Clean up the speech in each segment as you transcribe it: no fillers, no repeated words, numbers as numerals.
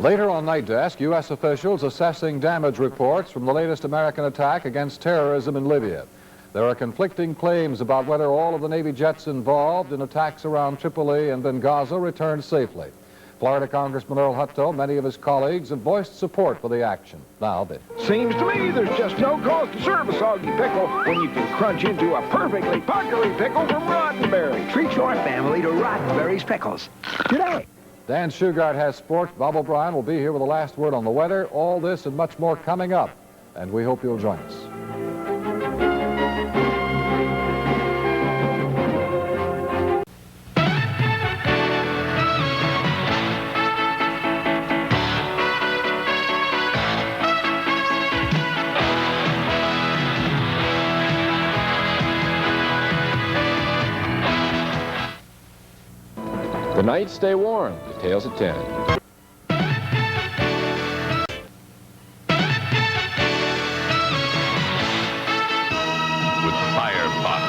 Later on Night Desk, U.S. officials assessing damage reports from the latest American attack against terrorism in Libya. There are conflicting claims about whether all of the Navy jets involved in attacks around Tripoli and Benghazi returned safely. Florida Congressman Earl Hutto, many of his colleagues have voiced support for the action. Now this. Seems to me there's just no cause to serve a soggy pickle when you can crunch into a perfectly puckery pickle from Roddenberry. Treat your family to Roddenberry's Pickles today. Dan Shugart has sports. Bob O'Brien will be here with the last word on the weather. All this and much more coming up, and we hope you'll join us. The nights stay warm. Details at 10. With Firefox.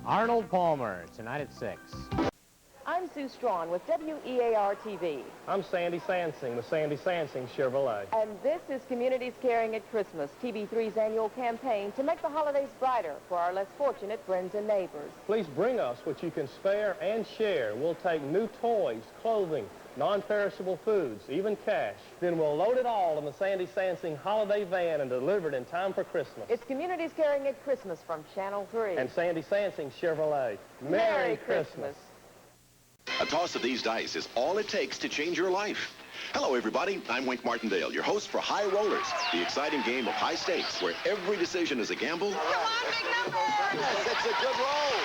Arnold Palmer, tonight at 6. I'm Sue Strawn with WEAR-TV. I'm Sandy Sansing with Sandy Sansing Chevrolet. And this is Communities Caring at Christmas, TV3's annual campaign to make the holidays brighter for our less fortunate friends and neighbors. Please bring us what you can spare and share. We'll take new toys, clothing, non-perishable foods, even cash. Then we'll load it all in the Sandy Sansing holiday van and deliver it in time for Christmas. It's Communities Caring at Christmas from Channel 3. And Sandy Sansing Chevrolet. Merry Christmas. A toss of these dice is all it takes to change your life. Hello, everybody. I'm Wink Martindale, your host for High Rollers, the exciting game of high stakes where every decision is a gamble. Come on, big number! It's a good roll.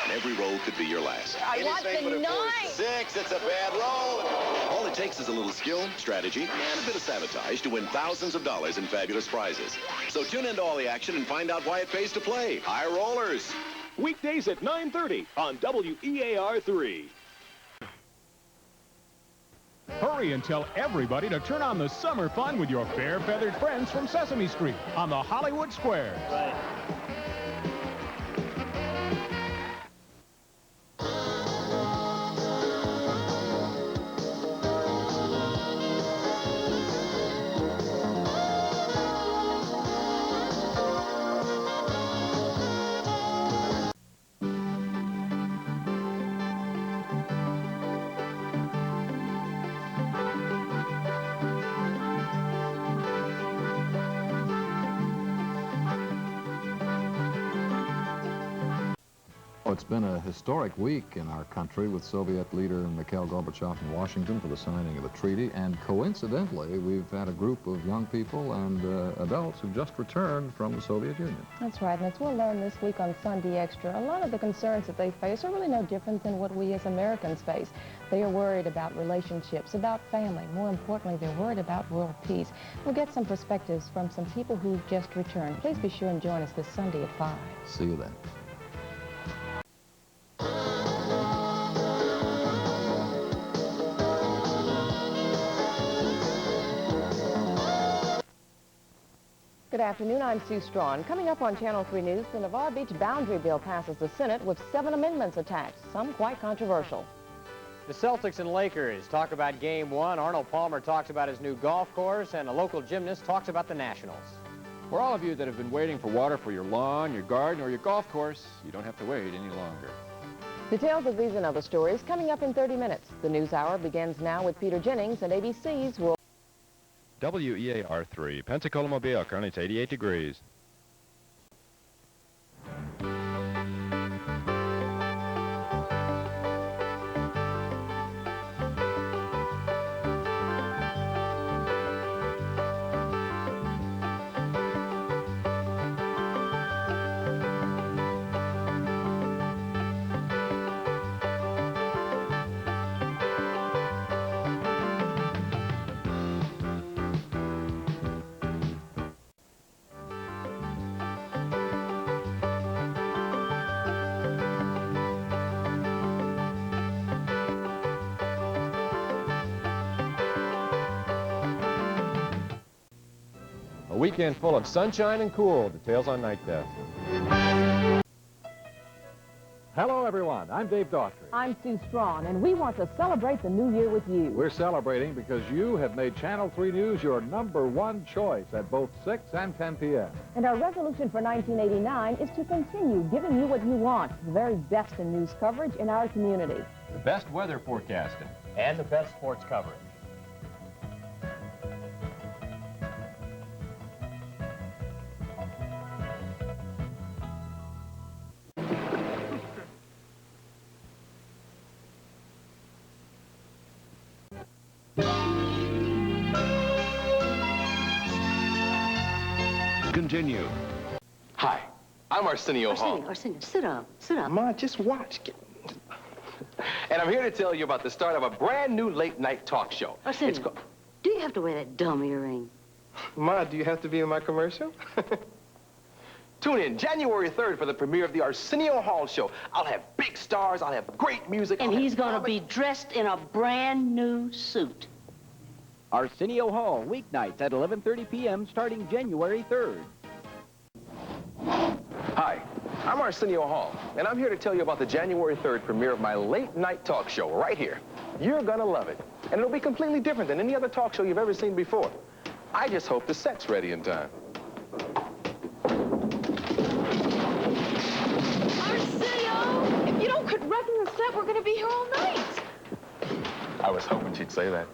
And every roll could be your last. I want the 9. 6, it's a bad roll. All it takes is a little skill, strategy, and a bit of sabotage to win thousands of dollars in fabulous prizes. So tune into all the action and find out why it pays to play. High Rollers. Weekdays at 9:30 on WEAR-3. Hurry and tell everybody to turn on the summer fun with your fair-feathered friends from Sesame Street on the Hollywood Squares. Right. It's been a historic week in our country with Soviet leader Mikhail Gorbachev in Washington for the signing of the treaty, and coincidentally we've had a group of young people and adults who've just returned from the Soviet Union. That's right, and as we'll learn this week on Sunday Extra, a lot of the concerns that they face are really no different than what we as Americans face. They are worried about relationships, about family. More importantly, they're worried about world peace. We'll get some perspectives from some people who've just returned. Please be sure and join us this Sunday at 5. See you then. Good afternoon, I'm Sue Strawn. Coming up on Channel 3 News, the Navarre Beach Boundary Bill passes the Senate with 7 amendments attached, some quite controversial. The Celtics and Lakers talk about Game 1. Arnold Palmer talks about his new golf course, and a local gymnast talks about the Nationals. For all of you that have been waiting for water for your lawn, your garden, or your golf course, you don't have to wait any longer. Details of these and other stories coming up in 30 minutes. The News Hour begins now with Peter Jennings and ABC's World. WEAR-3, Pensacola, Mobile, currently it's 88 degrees. A weekend full of sunshine and cool. Details on Night Desk. Hello, everyone. I'm Dave Daughtry. I'm Sue Strawn, and we want to celebrate the new year with you. We're celebrating because you have made Channel 3 News your #1 choice at both 6 and 10 p.m. And our resolution for 1989 is to continue giving you what you want, the very best in news coverage in our community. The best weather forecasting. And the best sports coverage. Continue. Hi, I'm Arsenio Hall. Arsenio, sit down. Sit down. Ma, just watch. And I'm here to tell you about the start of a brand new late-night talk show. Arsenio, do you have to wear that dumb earring? Ma, do you have to be in my commercial? Tune in January 3rd for the premiere of the Arsenio Hall Show. I'll have big stars, I'll have great music. And he's going to be dressed in a brand new suit. Arsenio Hall, weeknights at 11:30 p.m. starting January 3rd. Hi, I'm Arsenio Hall, and I'm here to tell you about the January 3rd premiere of my late-night talk show right here. You're gonna love it, and it'll be completely different than any other talk show you've ever seen before. I just hope the set's ready in time. Arsenio, if you don't quit wrecking the set, we're going to be here all night. I was hoping she'd say that.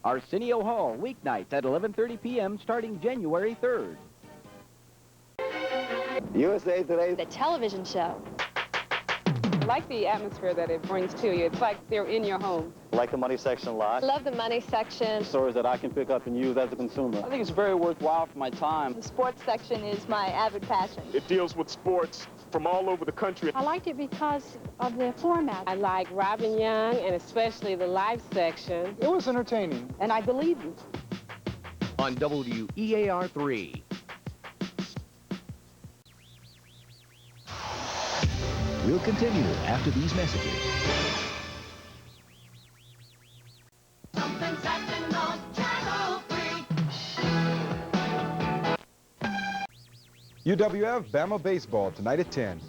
Arsenio Hall, weeknights at 11:30 p.m. starting January 3rd. USA Today. The television show. I like the atmosphere that it brings to you. It's like they're in your home. Like the money section a lot. Love the money section. Stories that I can pick up and use as a consumer. I think it's very worthwhile for my time. The sports section is my avid passion. It deals with sports from all over the country. I liked it because of the format. I like Robin Young and especially the life section. It was entertaining. And I believed it. On WEAR 3. We'll continue after these messages. Something's happening on Channel 3. UWF Bama Baseball tonight at 10.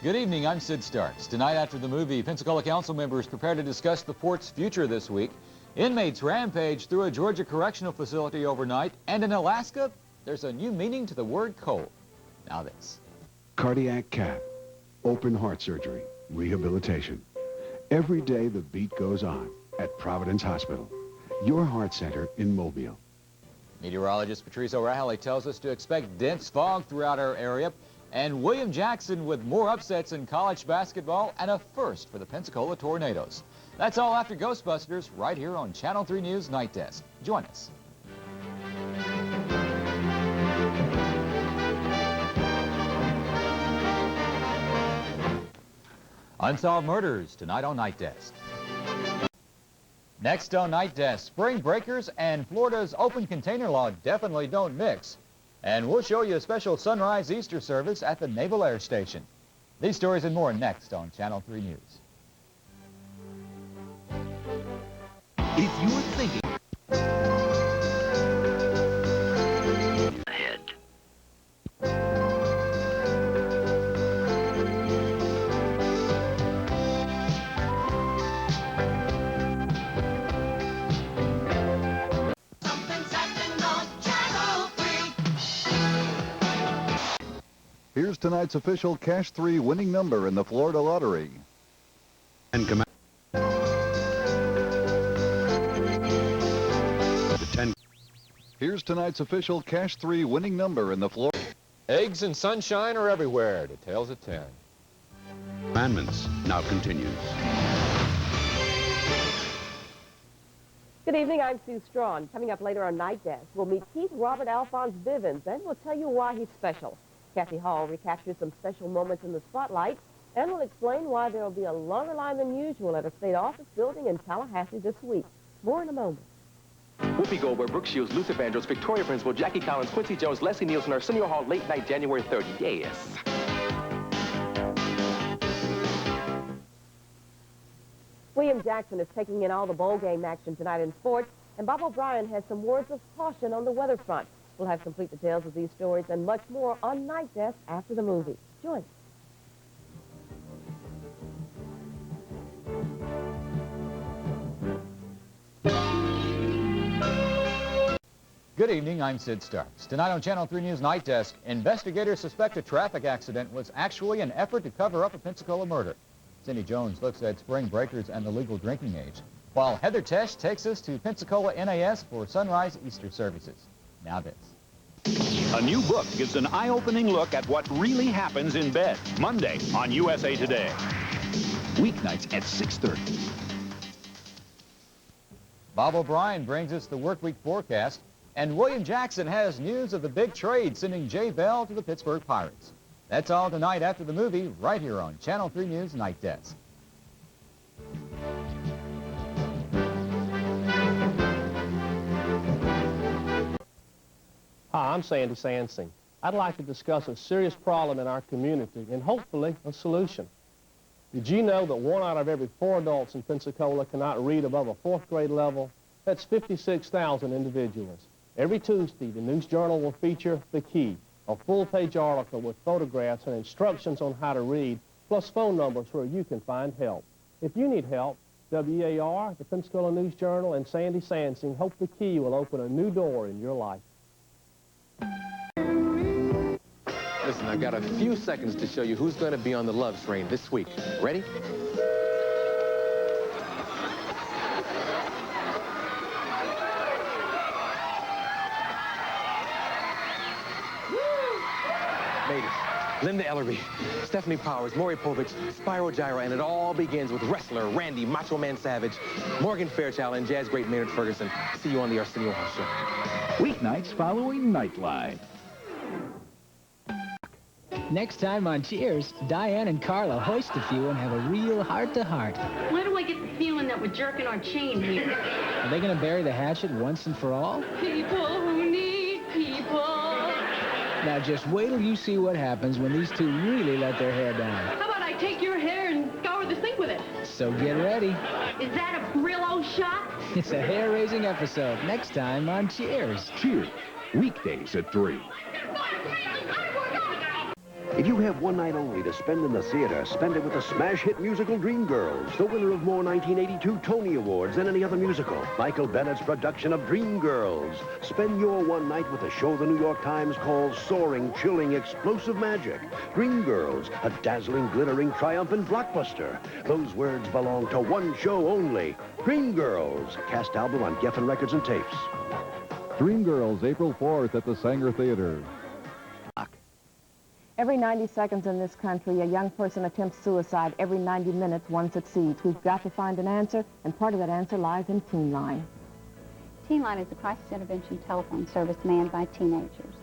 Good evening, I'm Sid Starks. Tonight after the movie, Pensacola Council members prepare to discuss the fort's future this week. Inmates rampage through a Georgia correctional facility overnight, and in Alaska, there's a new meaning to the word coal. Now this. Cardiac cath, open heart surgery, rehabilitation. Every day the beat goes on at Providence Hospital, your heart center in Mobile. Meteorologist Patrice O'Reilly tells us to expect dense fog throughout our area, and William Jackson with more upsets in college basketball and a first for the Pensacola Tornadoes. That's all after Ghostbusters right here on Channel 3 News Night Desk. Join us. Unsolved Murders tonight on Night Desk. Next on Night Desk, spring breakers and Florida's open container law definitely don't mix. And we'll show you a special sunrise Easter service at the Naval Air Station. These stories and more next on Channel 3 News. If you're thinking Ahead. Something's happening on Channel 3. Here's tonight's official Cash 3 winning number in the Florida Lottery. And come Here's tonight's official Cash 3 winning number in the Florida. Eggs and sunshine are everywhere. Details at 10. Commandments now continues. Good evening, I'm Sue Strawn. Coming up later on Night Desk, we'll meet Keith Robert Alphonse Bivens, and we'll tell you why he's special. Kathy Hall recaptures some special moments in the spotlight, and we'll explain why there will be a longer line than usual at a state office building in Tallahassee this week. More in a moment. Whoopi Goldberg, Brooke Shields, Luther Vandross, Victoria Principal, Jackie Collins, Quincy Jones, Leslie Nielsen, Arsenio Hall, late night, January 3rd. Yes. William Jackson is taking in all the bowl game action tonight in sports, and Bob O'Brien has some words of caution on the weather front. We'll have complete details of these stories and much more on Night Desk after the movie. Join us. Good evening, I'm Sid Starks. Tonight on Channel 3 News Night Desk, investigators suspect a traffic accident was actually an effort to cover up a Pensacola murder. Cindy Jones looks at spring breakers and the legal drinking age, while Heather Tesh takes us to Pensacola NAS for sunrise Easter services. Now this. A new book gives an eye-opening look at what really happens in bed. Monday on USA Today. Weeknights at 6:30. Bob O'Brien brings us the work week forecast, and William Jackson has news of the big trade sending Jay Bell to the Pittsburgh Pirates. That's all tonight after the movie, right here on Channel 3 News Night Desk. Hi, I'm Sandy Sansing. I'd like to discuss a serious problem in our community and hopefully a solution. Did you know that 1 out of every 4 adults in Pensacola cannot read above a 4th grade level? That's 56,000 individuals. Every Tuesday, the News Journal will feature The Key, a full-page article with photographs and instructions on how to read, plus phone numbers where you can find help. If you need help, WAR, the Pensacola News Journal, and Sandy Sansing hope The Key will open a new door in your life. Listen, I've got a few seconds to show you who's going to be on the love train this week. Ready? Ladies, Linda Ellery, Stephanie Powers, Maury Povich, Spyro Gyra, and it all begins with wrestler Randy Macho Man Savage, Morgan Fairchild, and jazz great Maynard Ferguson. See you on the Arsenio Hall Show. Weeknights following Nightline. Next time on Cheers, Diane and Carla hoist a few and have a real heart-to-heart. Why do I get the feeling that we're jerking our chain here? Are they going to bury the hatchet once and for all? People who need people. Now just wait till you see what happens when these two really let their hair down. How about I take your hair and scour the sink with it? So get ready. Is that a Brillo shot? It's a hair-raising episode next time on Cheers. Cheers, weekdays at 3. If you have one night only to spend in the theater, spend it with the smash hit musical Dreamgirls, the winner of more 1982 Tony Awards than any other musical. Michael Bennett's production of Dreamgirls. Spend your one night with a show the New York Times calls soaring, chilling, explosive magic. Dreamgirls, a dazzling, glittering, triumphant blockbuster. Those words belong to one show only. Dreamgirls, cast album on Geffen Records and Tapes. Dreamgirls, April 4th at the Sanger Theater. Every 90 seconds in this country, a young person attempts suicide. Every 90 minutes, one succeeds. We've got to find an answer, and part of that answer lies in Teen Line. Teen Line is a crisis intervention telephone service manned by teenagers.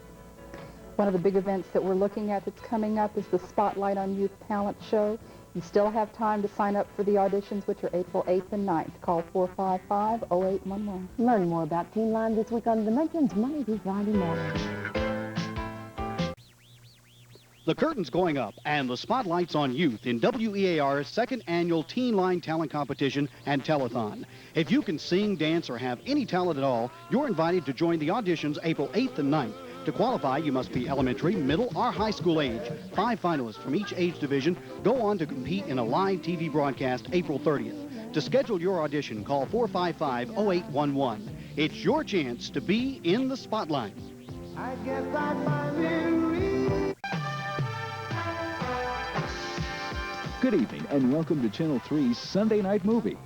One of the big events that we're looking at that's coming up is the Spotlight on Youth Talent Show. You still have time to sign up for the auditions, which are April 8th and 9th. Call 455-0811. Learn more about Teen Line this week on Dimensions Monday through Friday morning. The curtain's going up, and the spotlight's on youth in WEAR's second annual Teen Line Talent Competition and Telethon. If you can sing, dance, or have any talent at all, you're invited to join the auditions April 8th and 9th. To qualify, you must be elementary, middle, or high school age. 5 finalists from each age division go on to compete in a live TV broadcast April 30th. To schedule your audition, call 455-0811. It's your chance to be in the spotlight. I guess I finally Good evening, and welcome to Channel 3's Sunday Night Movie.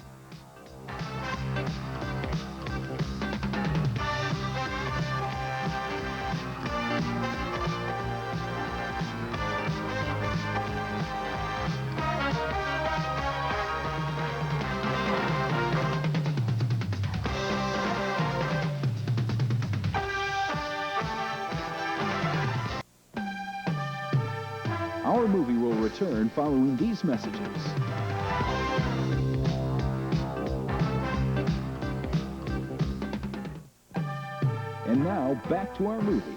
Our movie will return following these messages. And now, back to our movie.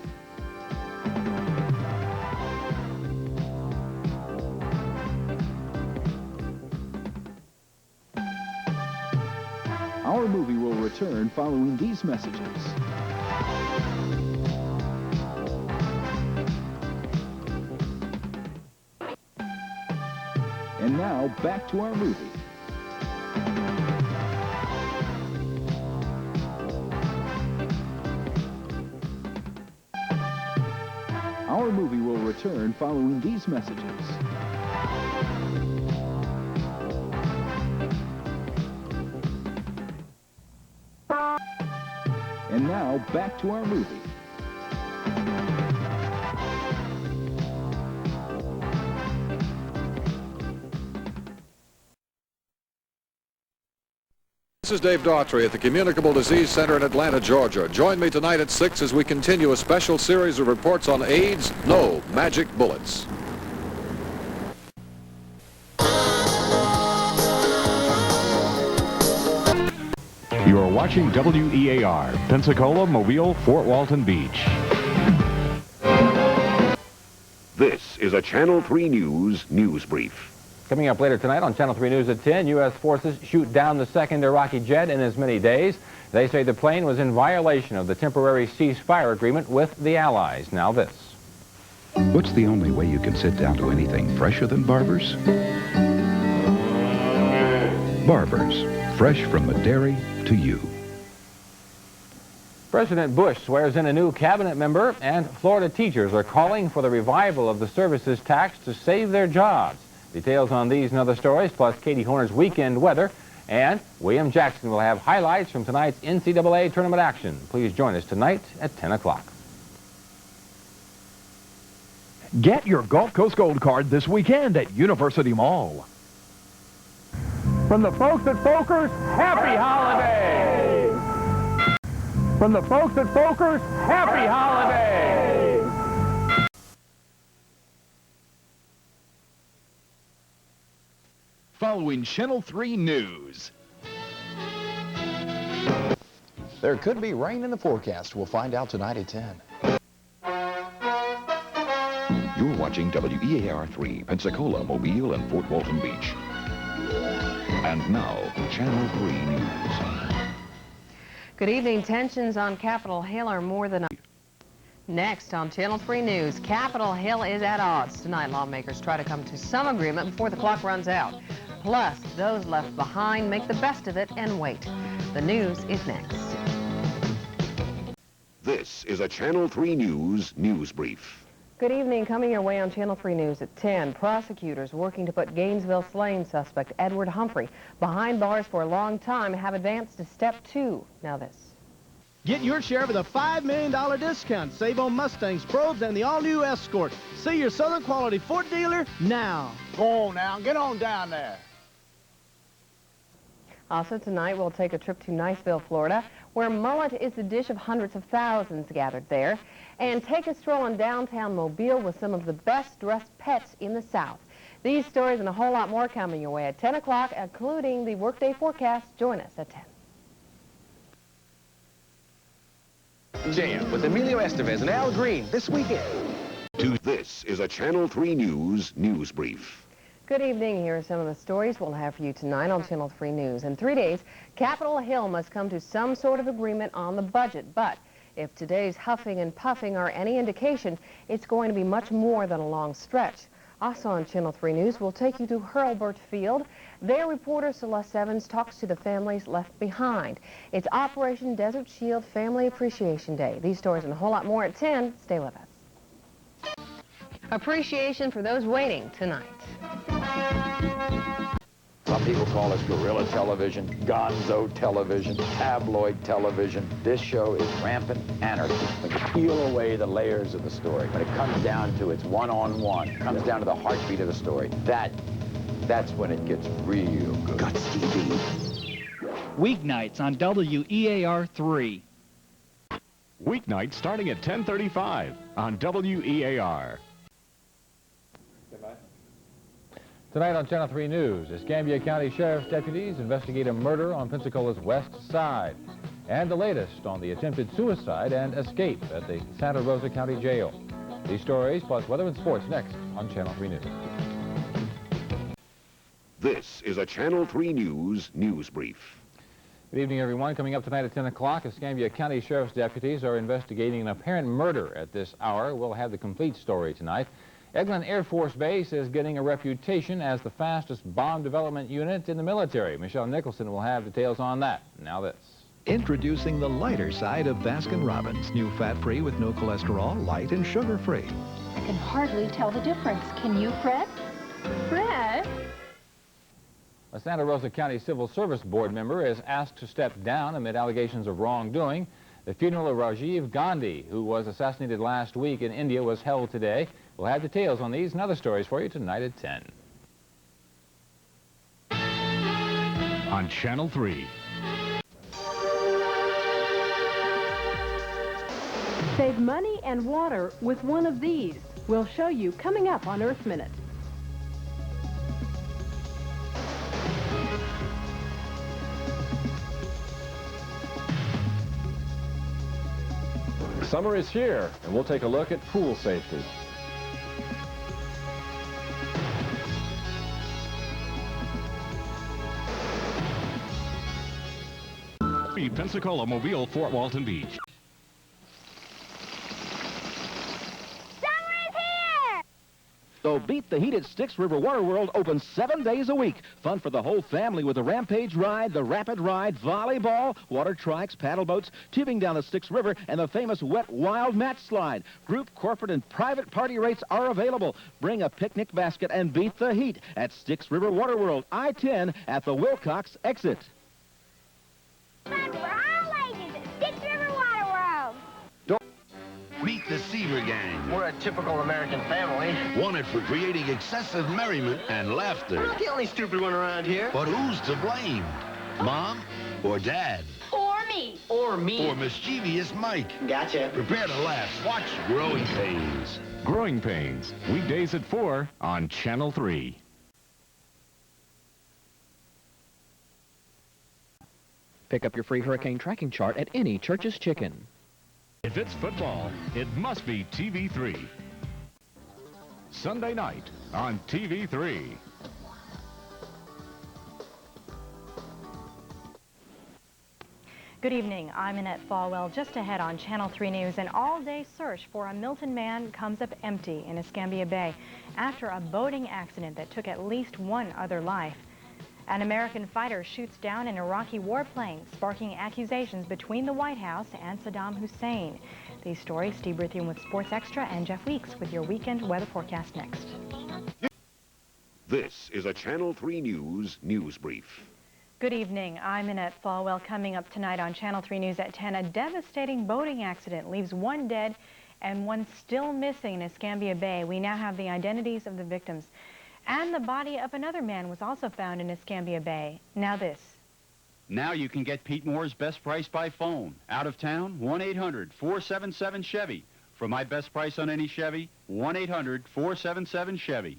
Our movie will return following these messages. And now, back to our movie. Our movie will return following these messages. And now, back to our movie. This is Dave Daughtry at the Communicable Disease Center in Atlanta, Georgia. Join me tonight at 6 as we continue a special series of reports on AIDS. No magic bullets. You are watching WEAR, Pensacola, Mobile, Fort Walton Beach. This is a Channel 3 News Brief. Coming up later tonight on Channel 3 News at 10, U.S. forces shoot down the second Iraqi jet in as many days. They say the plane was in violation of the temporary ceasefire agreement with the Allies. Now this. What's the only way you can sit down to anything fresher than Barber's? Barber's, fresh from the dairy to you. President Bush swears in a new cabinet member, and Florida teachers are calling for the revival of the services tax to save their jobs. Details on these and other stories, plus Katie Horner's weekend weather, and William Jackson will have highlights from tonight's NCAA tournament action. Please join us tonight at 10 o'clock. Get your Gulf Coast Gold card this weekend at University Mall. From the folks at Folkers, happy holidays! From the folks at Folkers, happy holidays! Following Channel 3 News. There could be rain in the forecast. We'll find out tonight at 10. You're watching WEAR 3, Pensacola, Mobile, and Fort Walton Beach. And now, Channel 3 News. Good evening. Tensions on Capitol Hill are more than... Next on Channel 3 News, Capitol Hill is at odds. Tonight, lawmakers try to come to some agreement before the clock runs out. Plus, those left behind make the best of it and wait. The news is next. This is a Channel 3 News Brief. Good evening. Coming your way on Channel 3 News at 10. Prosecutors working to put Gainesville slaying suspect Edward Humphrey behind bars for a long time have advanced to step 2. Now this. Get your share of the $5 million discount. Save on Mustangs, Probes, and the all-new Escort. See your Southern Quality Ford dealer now. Go on now. Get on down there. Also tonight, we'll take a trip to Niceville, Florida, where mullet is the dish of hundreds of thousands gathered there, and take a stroll in downtown Mobile with some of the best-dressed pets in the South. These stories and a whole lot more coming your way at 10 o'clock, including the workday forecast. Join us at 10. Jam with Emilio Estevez and Al Green this weekend. This is a Channel 3 News Brief. Good evening. Here are some of the stories we'll have for you tonight on Channel 3 News. In 3 days, Capitol Hill must come to some sort of agreement on the budget. But if today's huffing and puffing are any indication, it's going to be much more than a long stretch. Also on Channel 3 News, we'll take you to Hurlburt Field. There, reporter Celeste Evans talks to the families left behind. It's Operation Desert Shield Family Appreciation Day. These stories and a whole lot more at 10. Stay with us. Appreciation for those waiting tonight. Some people call it guerrilla television, gonzo television, tabloid television. This show is rampant anarchy. When you peel away the layers of the story, when it comes down to its one-on-one, comes down to the heartbeat of the story, that's when it gets real good. Guts TV. Weeknights on WEAR 3. Weeknight starting at 10:35 on WEAR. Tonight on Channel 3 News, Escambia County Sheriff's deputies investigate a murder on Pensacola's west side. And the latest on the attempted suicide and escape at the Santa Rosa County Jail. These stories plus weather and sports next on Channel 3 News. This is a Channel 3 News Brief. Good evening, everyone. Coming up tonight at 10 o'clock, Escambia County Sheriff's deputies are investigating an apparent murder at this hour. We'll have the complete story tonight. Eglin Air Force Base is getting a reputation as the fastest bomb development unit in the military. Michelle Nicholson will have details on that. Now this. Introducing the lighter side of Baskin-Robbins. New fat-free with no cholesterol, light and sugar-free. I can hardly tell the difference. Can you, Fred? Fred? A Santa Rosa County Civil Service Board member is asked to step down amid allegations of wrongdoing. The funeral of Rajiv Gandhi, who was assassinated last week in India, was held today. We'll have details on these and other stories for you tonight at 10. On Channel 3. Save money and water with one of these. We'll show you coming up on Earth Minute. Summer is here, and we'll take a look at pool safety. Pensacola, Mobile, Fort Walton Beach. So Beat the Heat at Styx River Water World opens 7 days a week. Fun for the whole family with the Rampage Ride, the Rapid Ride, volleyball, water trikes, paddle boats, tubing down the Styx River, and the famous Wet Wild Match Slide. Group, corporate, and private party rates are available. Bring a picnic basket and beat the heat at Styx River Water World, I-10 at the Wilcox exit. Fun for all ages at Styx River Water World. Meet the Seaver Gang. We're a typical American family. Wanted for creating excessive merriment and laughter. We're not the only stupid one around here. But who's to blame? Mom or Dad? Or me. Or me. Or mischievous Mike? Gotcha. Prepare to laugh. Watch Growing Pains. Growing Pains, weekdays at 4 on Channel 3. Pick up your free hurricane tracking chart at any Church's Chicken. If it's football, it must be TV3. Sunday night on TV3. Good evening. I'm Annette Falwell. Just ahead on Channel 3 News, an all-day search for a Milton man comes up empty in Escambia Bay after a boating accident that took at least one other life. An American fighter shoots down an Iraqi warplane, sparking accusations between the White House and Saddam Hussein. These stories, Steve Berthium with Sports Extra and Jeff Weeks with your weekend weather forecast next. This is a Channel 3 News Brief. Good evening. I'm Annette Falwell. Coming up tonight on Channel 3 News at 10, a devastating boating accident leaves one dead and one still missing in Escambia Bay. We now have the identities of the victims. And the body of another man was also found in Escambia Bay. Now this. Now you can get Pete Moore's best price by phone. Out of town, 1-800-477-CHEVY. For my best price on any Chevy, 1-800-477-CHEVY.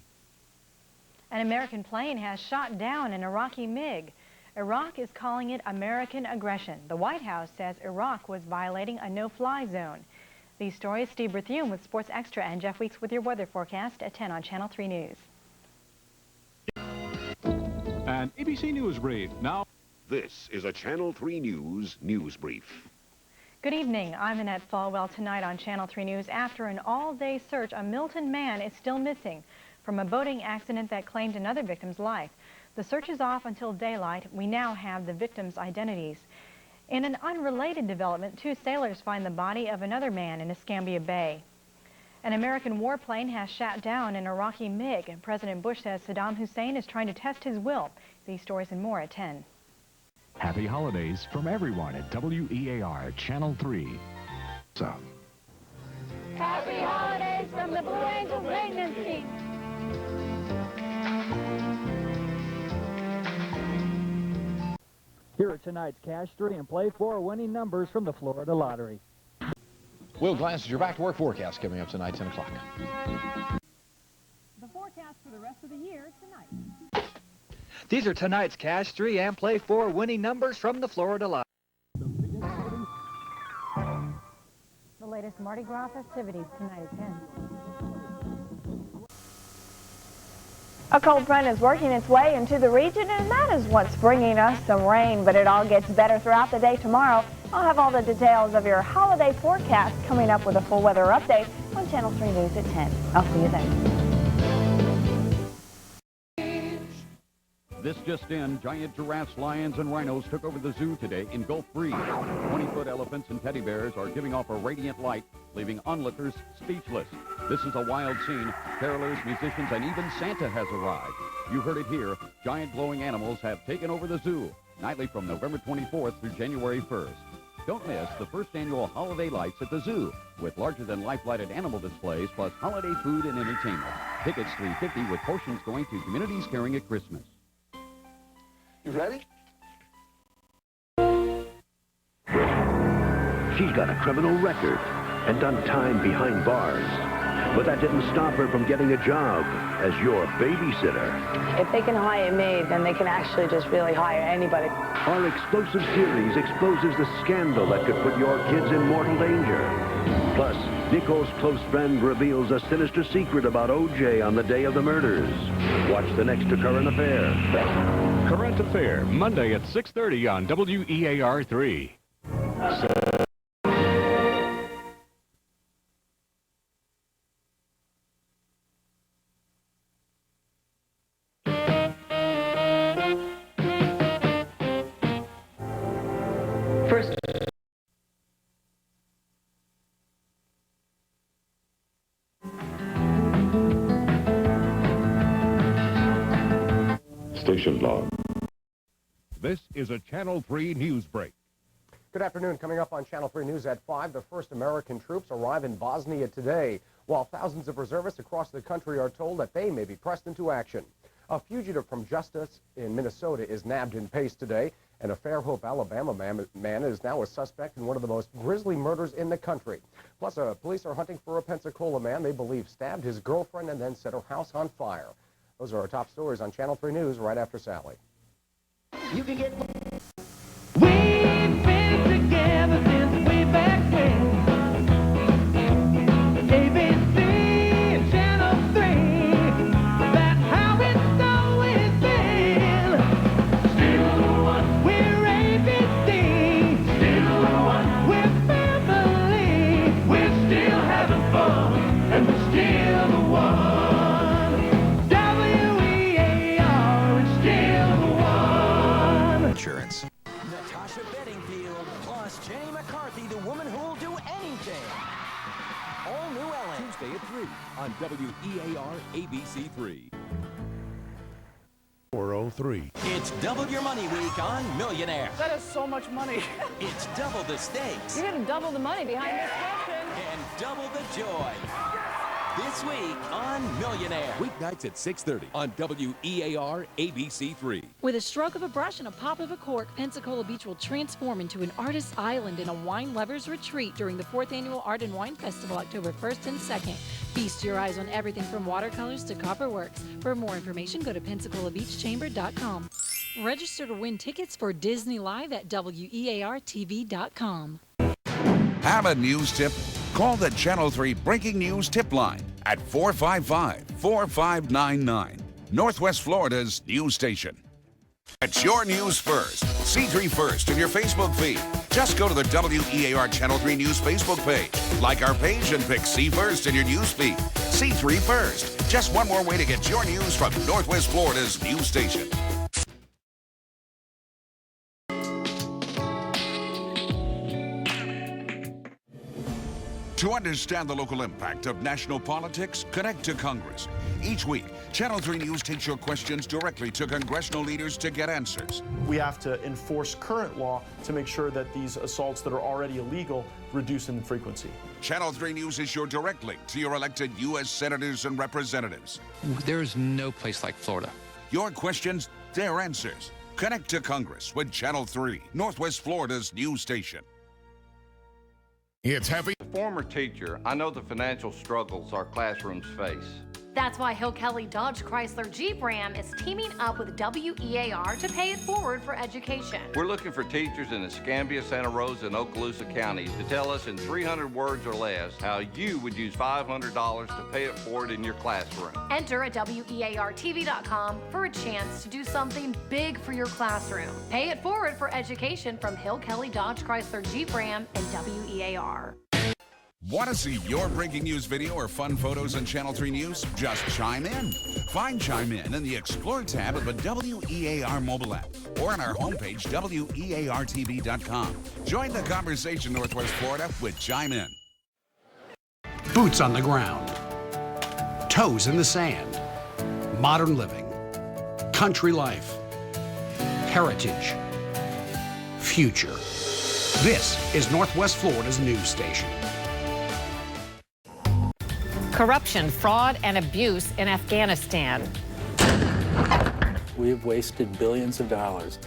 An American plane has shot down an Iraqi MiG. Iraq is calling it American aggression. The White House says Iraq was violating a no-fly zone. These stories, Steve Berthium with Sports Extra and Jeff Weeks with your weather forecast at 10 on Channel 3 News. An ABC News Brief now. This is a Channel 3 News Brief. Good evening. I'm Annette Falwell. Tonight on Channel 3 News, after an all-day search, a Milton man is still missing from a boating accident that claimed another victim's life. The search is off until daylight. We now have the victims' identities. In an unrelated development, 2 sailors find the body of another man in Escambia Bay. An American warplane has shot down an Iraqi MiG. President Bush says Saddam Hussein is trying to test his will. These stories and more at 10. Happy holidays from everyone at WEAR Channel 3. So. Happy holidays from the Blue Angels maintenance team. Here are tonight's Cash 3 and Play 4 winning numbers from the Florida Lottery. Will Glass, your back to work forecast coming up tonight, 10 o'clock. The forecast for the rest of the year tonight. These are tonight's Cash 3 and Play 4 winning numbers from the Florida Lottery. The latest Mardi Gras festivities tonight at 10. A cold front is working its way into the region, and that is what's bringing us some rain, but it all gets better throughout the day tomorrow. I'll have all the details of your holiday forecast coming up with a full weather update on Channel 3 News at 10. I'll see you then. This just in, giant giraffes, lions, and rhinos took over the zoo today in Gulf Breeze. 20-foot elephants and teddy bears are giving off a radiant light, leaving onlookers speechless. This is a wild scene. Carolers, musicians, and even Santa has arrived. You heard it here. Giant glowing animals have taken over the zoo, nightly from November 24th through January 1st. Don't miss the first annual holiday lights at the zoo, with larger-than-life lighted animal displays plus holiday food and entertainment. Tickets $3.50 with portions going to communities caring at Christmas. You ready? She's got a criminal record and done time behind bars. But that didn't stop her from getting a job as your babysitter. If they can hire me, then they can actually just really hire anybody. Our explosive series exposes the scandal that could put your kids in mortal danger. Plus, Nicole's close friend reveals a sinister secret about O.J. on the day of the murders. Watch the next Current Affair. Current Affair, Monday at 6:30 on WEAR 3. First. Station log. This is a Channel 3 news break. Good afternoon. Coming up on Channel 3 News at 5, the first American troops arrive in Bosnia today, while thousands of reservists across the country are told that they may be pressed into action. A fugitive from justice in Minnesota is nabbed in Pace today, and a Fairhope, Alabama man is now a suspect in one of the most grisly murders in the country. Plus, police are hunting for a Pensacola man they believe stabbed his girlfriend and then set her house on fire. Those are our top stories on Channel 3 News right after Sally. You can get... We've been together since way back when. ABC and Channel 3. That's how it's always been. Still the one. We're ABC. Still the one. We're family. We're still having fun. And we're still the one. Insurance. Natasha Bedingfield plus Jenny McCarthy, the woman who'll do anything. All new Ellen. Tuesday at 3 on WEAR ABC 3. 403. It's double your money week on Millionaire. That is so much money. It's double the stakes. You're going to double the money behind this question. And double the joy. This week on Millionaire. Weeknights at 6:30 on WEAR ABC 3. With a stroke of a brush and a pop of a cork, Pensacola Beach will transform into an artist's island in a wine lover's retreat during the 4th Annual Art and Wine Festival, October 1st and 2nd. Feast your eyes on everything from watercolors to copperworks. For more information, go to PensacolaBeachChamber.com. Register to win tickets for Disney Live at WEARTV.com. Have a news tip? Call the Channel 3 Breaking News Tip Line at 455-4599. Northwest Florida's news station. It's your news first. C3 First in your Facebook feed. Just go to the WEAR Channel 3 News Facebook page. Like our page and pick C First in your news feed. C3 First. Just one more way to get your news from Northwest Florida's news station. To understand the local impact of national politics, connect to Congress. Each week, Channel 3 News takes your questions directly to congressional leaders to get answers. We have to enforce current law to make sure that these assaults that are already illegal reduce in frequency. Channel 3 News is your direct link to your elected U.S. senators and representatives. There's no place like Florida. Your questions, their answers. Connect to Congress with Channel 3, Northwest Florida's news station. It's heavy. As a former teacher, I know the financial struggles our classrooms face. That's why Hill Kelly Dodge Chrysler Jeep Ram is teaming up with WEAR to pay it forward for education. We're looking for teachers in Escambia, Santa Rosa, and Okaloosa counties to tell us in 300 words or less how you would use $500 to pay it forward in your classroom. Enter at WEARTV.com for a chance to do something big for your classroom. Pay it forward for education from Hill Kelly Dodge Chrysler Jeep Ram and WEAR. Want to see your breaking news video or fun photos on Channel 3 News? Just chime in. Find Chime In the Explore tab of the WEAR mobile app or on our homepage, WEARTV.com. Join the conversation, Northwest Florida, with Chime In. Boots on the ground, toes in the sand, modern living, country life, heritage, future. This is Northwest Florida's news station. Corruption, fraud, and abuse in Afghanistan. We've wasted billions of dollars.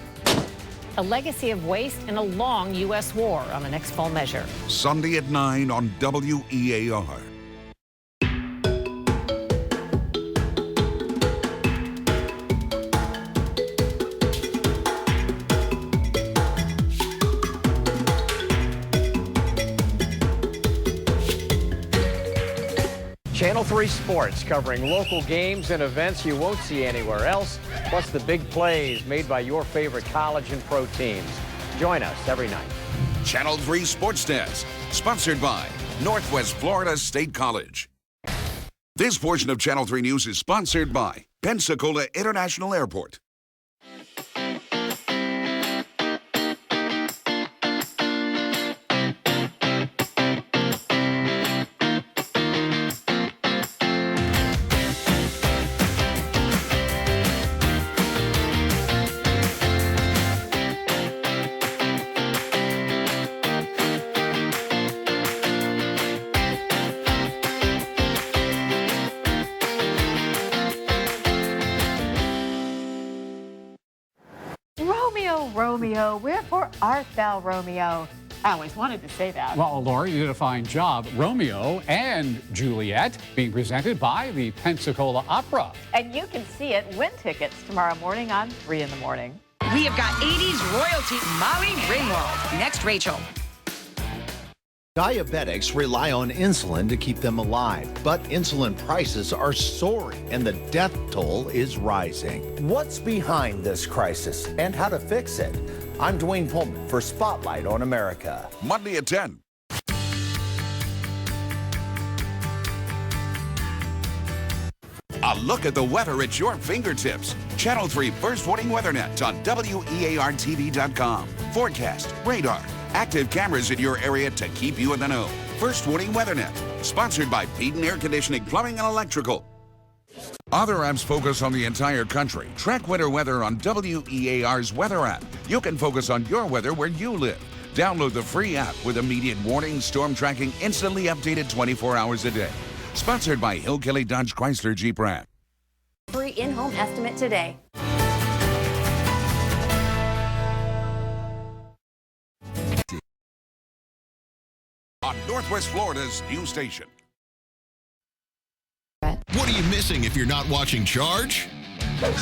A legacy of waste in a long U.S. war on the next Full Measure. Sunday at 9 on WEAR. Channel 3 Sports, covering local games and events you won't see anywhere else, plus the big plays made by your favorite college and pro teams. Join us every night. Channel 3 Sports Desk, sponsored by Northwest Florida State College. This portion of Channel 3 News is sponsored by Pensacola International Airport. Romeo, wherefore art thou, Romeo? I always wanted to say that. Well, Laura, you did a fine job. Romeo and Juliet being presented by the Pensacola Opera. And you can see it, win tickets tomorrow morning on 3 in the morning. We have got 80s royalty, Molly Ringwald. Next, Rachel. Diabetics rely on insulin to keep them alive, but insulin prices are soaring and the death toll is rising. What's behind this crisis and how to fix it? I'm Dwayne Pullman for Spotlight on America. Monday at 10. A look at the weather at your fingertips. Channel 3 First Warning WeatherNet on WEARTV.com. Forecast, radar, active cameras in your area to keep you in the know. First Warning WeatherNet, sponsored by Peden Air Conditioning, Plumbing, and Electrical. Other apps focus on the entire country. Track winter weather on WEAR's weather app. You can focus on your weather where you live. Download the free app with immediate warning, storm tracking, instantly updated 24 hours a day. Sponsored by Hill Kelly Dodge Chrysler Jeep Ram. Free in-home estimate today. On Northwest Florida's news station. What are you missing if you're not watching Charge? Get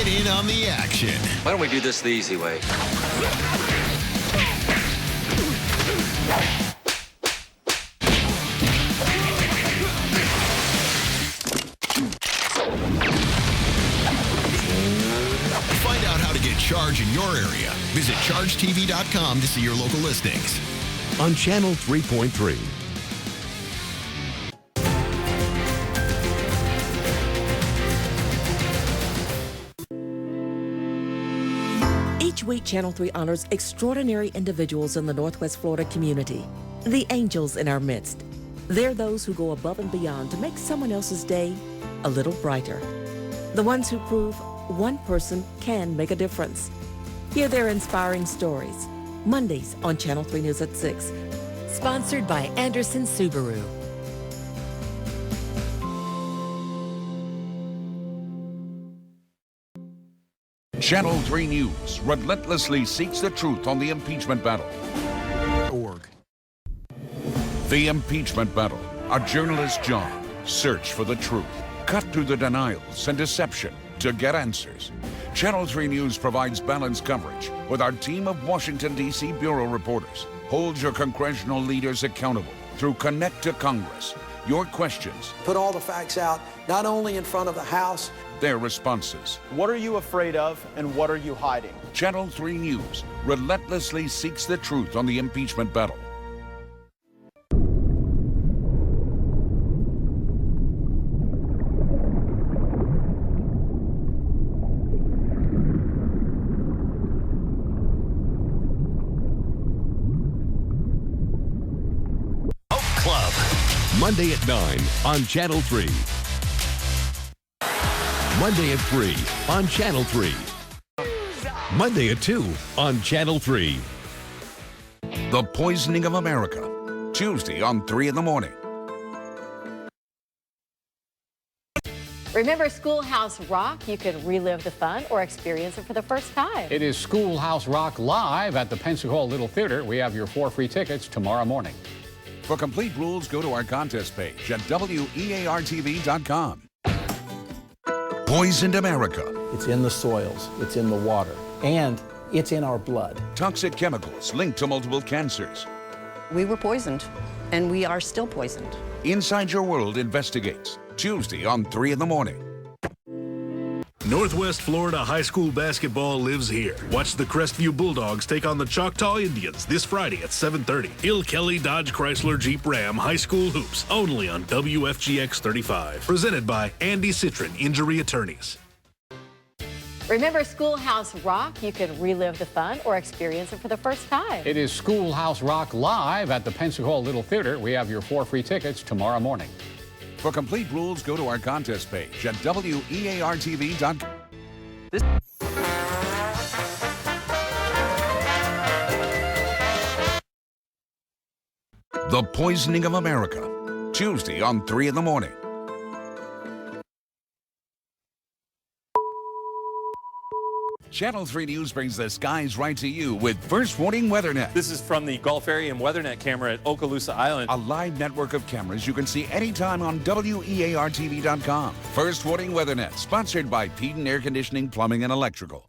in on the action. Why don't we do this the easy way? Find out how to get Charge in your area. Visit ChargeTV.com to see your local listings. On Channel 3.3. Each week, Channel 3 honors extraordinary individuals in the Northwest Florida community, the angels in our midst. They're those who go above and beyond to make someone else's day a little brighter. The ones who prove one person can make a difference. Hear their inspiring stories. Mondays on Channel 3 News at 6. Sponsored by Anderson Subaru. Channel 3 News relentlessly seeks the truth on the impeachment battle. The impeachment battle, a journalist's job. Search for the truth. Cut through the denials and deception to get answers. Channel 3 News provides balanced coverage with our team of Washington, D.C. Bureau reporters. Hold your congressional leaders accountable through Connect to Congress. Your questions. Put all the facts out, not only in front of the House. Their responses. What are you afraid of and what are you hiding? Channel 3 News relentlessly seeks the truth on the impeachment battle. Monday at 9 on Channel 3. Monday at 3 on Channel 3. Monday at 2 on Channel 3. The Poisoning of America, Tuesday on 3 in the morning. Remember Schoolhouse Rock? You can relive the fun or experience it for the first time. It is Schoolhouse Rock live at the Pensacola Little Theater. We have your 4 free tickets tomorrow morning. For complete rules, go to our contest page at WEARTV.com. Poisoned America. It's in the soils, it's in the water, and it's in our blood. Toxic chemicals linked to multiple cancers. We were poisoned, and we are still poisoned. Inside Your World investigates. Tuesday on 3 in the morning. Northwest Florida high school basketball lives here. Watch the Crestview Bulldogs take on the Choctaw Indians this Friday at 7:30. Hill Kelly Dodge Chrysler Jeep Ram High School Hoops, only on WFGX 35. Presented by Andy Citron Injury Attorneys. Remember Schoolhouse Rock? You can relive the fun or experience it for the first time. It is Schoolhouse Rock live at the Pensacola Little Theater. We have your 4 free tickets tomorrow morning. For complete rules, go to our contest page at WEARTV.com. The Poisoning of America, Tuesday on 3 in the morning. Channel 3 News brings the skies right to you with First Warning WeatherNet. This is from the Gulf Area and WeatherNet camera at Okaloosa Island. A live network of cameras you can see anytime on WEARTV.com. First Warning WeatherNet, sponsored by Peden Air Conditioning, Plumbing, and Electrical.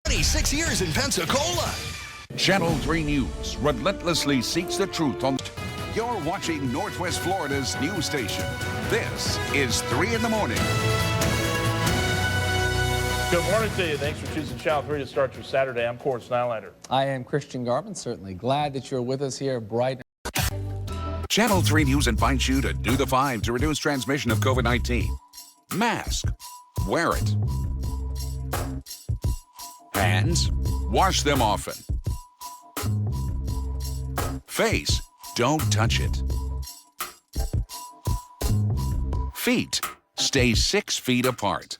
26 years in Pensacola. Channel 3 News relentlessly seeks the truth on... You're watching Northwest Florida's news station. This is 3 in the morning. Good morning to you. Thanks for choosing Channel 3 to start your Saturday. I'm Court Snylander. I am Christian Garvin. Certainly glad that you're with us here bright. Channel 3 News invites you to do the 5 to reduce transmission of COVID-19. Mask. Wear it. Hands. Wash them often. Face. Don't touch it. Feet. Stay 6 feet apart.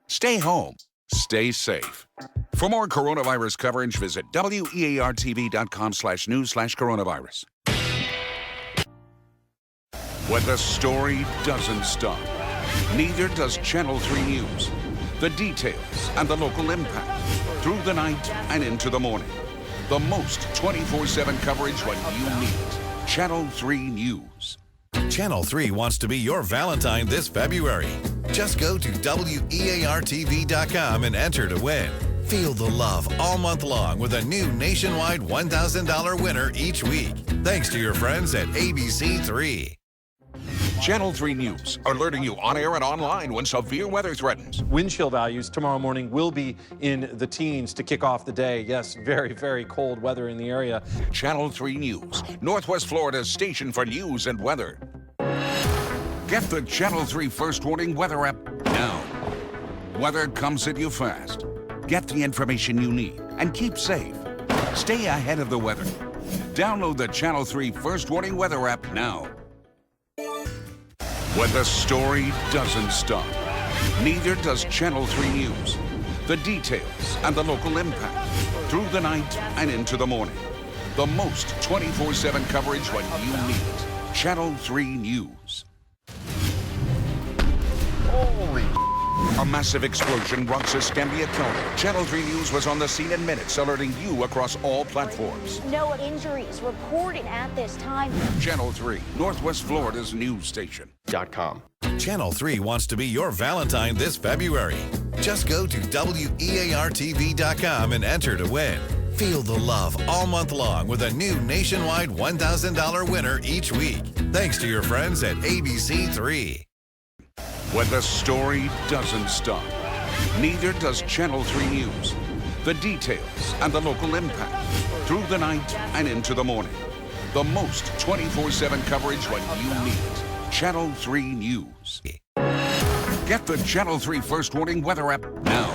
Stay home. Stay safe. For more coronavirus coverage, visit WEARTV.com/news/coronavirus. When the story doesn't stop, neither does Channel 3 News. The details and the local impact through the night and into the morning. The most 24/7 coverage when you need it. Channel 3 News. Channel 3 wants to be your Valentine this February. Just go to WEARTV.com and enter to win. Feel the love all month long with a new nationwide $1,000 winner each week. Thanks to your friends at ABC3. Channel 3 News, alerting you on air and online when severe weather threatens. Wind chill values tomorrow morning will be in the teens to kick off the day. Yes, very, very cold weather in the area. Channel 3 News, Northwest Florida's station for news and weather. Get the Channel 3 First Warning Weather app now. Weather comes at you fast. Get the information you need and keep safe. Stay ahead of the weather. Download the Channel 3 First Warning Weather app now. When the story doesn't stop, neither does Channel 3 News. The details and the local impact through the night and into the morning. The most 24/7 coverage when you need it. Channel 3 News. Holy A massive explosion rocks Escambia County. Channel 3 News was on the scene in minutes, alerting you across all platforms. No injuries reported at this time. Channel 3, Northwest Florida's news station. .com. Channel 3 wants to be your Valentine this February. Just go to WEARTV.com and enter to win. Feel the love all month long with a new nationwide $1,000 winner each week. Thanks to your friends at ABC3. When the story doesn't stop, neither does Channel 3 News. The details and the local impact through the night and into the morning. The most 24/7 coverage when you need it. Channel 3 News. Get the Channel 3 First Warning Weather app now.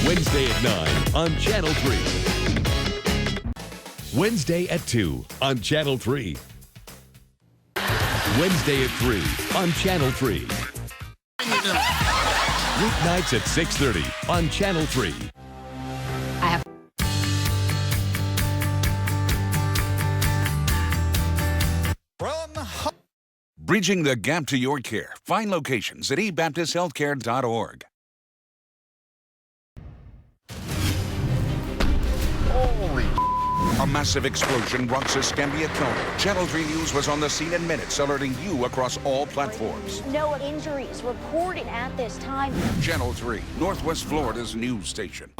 Wednesday at 9 on Channel 3. Wednesday at 2 on Channel 3. Wednesday at 3 on Channel 3. Weeknights at 6:30 on Channel 3. Bridging the gap to your care. Find locations at ebaptisthealthcare.org. Holy! A massive explosion rocks Escambia County. Channel 3 News was on the scene in minutes, alerting you across all platforms. No injuries reported at this time. Channel 3, Northwest Florida's news station.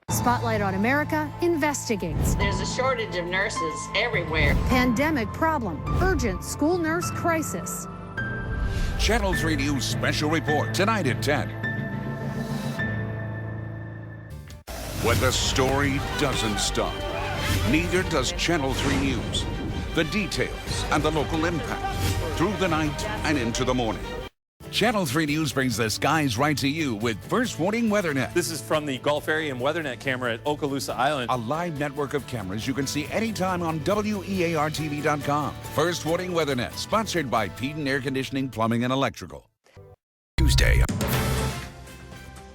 Spotlight on America investigates. There's a shortage of nurses everywhere. Pandemic problem. Urgent school nurse crisis. Channel 3 News special report tonight at 10. When the story doesn't stop, neither does Channel 3 News. The details and the local impact through the night and into the morning. Channel 3 News brings the skies right to you with First Warning WeatherNet. This is from the Gulf Area and WeatherNet camera at Okaloosa Island. A live network of cameras you can see anytime on WEARTV.com. First Warning WeatherNet, sponsored by Peden Air Conditioning, Plumbing, and Electrical. Tuesday.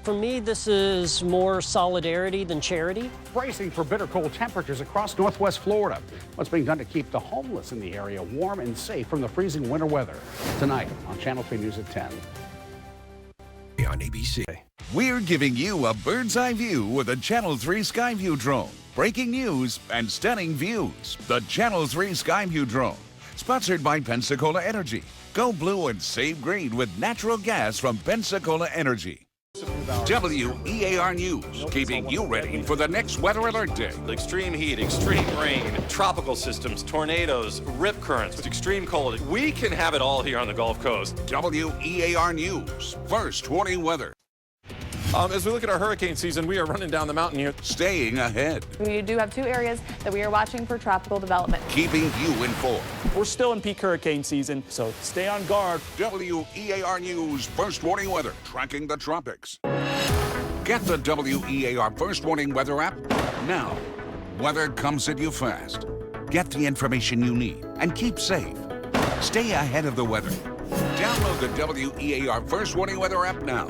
For me, this is more solidarity than charity. Bracing for bitter cold temperatures across Northwest Florida. What's being done to keep the homeless in the area warm and safe from the freezing winter weather? Tonight on Channel 3 News at 10. On ABC. We're giving you a bird's eye view with a Channel 3 Skyview drone. Breaking news and stunning views. The Channel 3 Skyview drone. Sponsored by Pensacola Energy. Go blue and save green with natural gas from Pensacola Energy. WEAR News, keeping you ready for the next weather alert day. Extreme heat, extreme rain, tropical systems, tornadoes, rip currents, extreme cold. We can have it all here on the Gulf Coast. WEAR News, First Warning Weather. As we look at our hurricane season, we are running down the mountain here. Staying ahead. We do have 2 areas that we are watching for tropical development. Keeping you informed. We're still in peak hurricane season, so stay on guard. WEAR News, First Warning Weather, tracking the tropics. Get the WEAR First Warning Weather app now. Weather comes at you fast. Get the information you need and keep safe. Stay ahead of the weather. Download the WEAR First Warning Weather app now.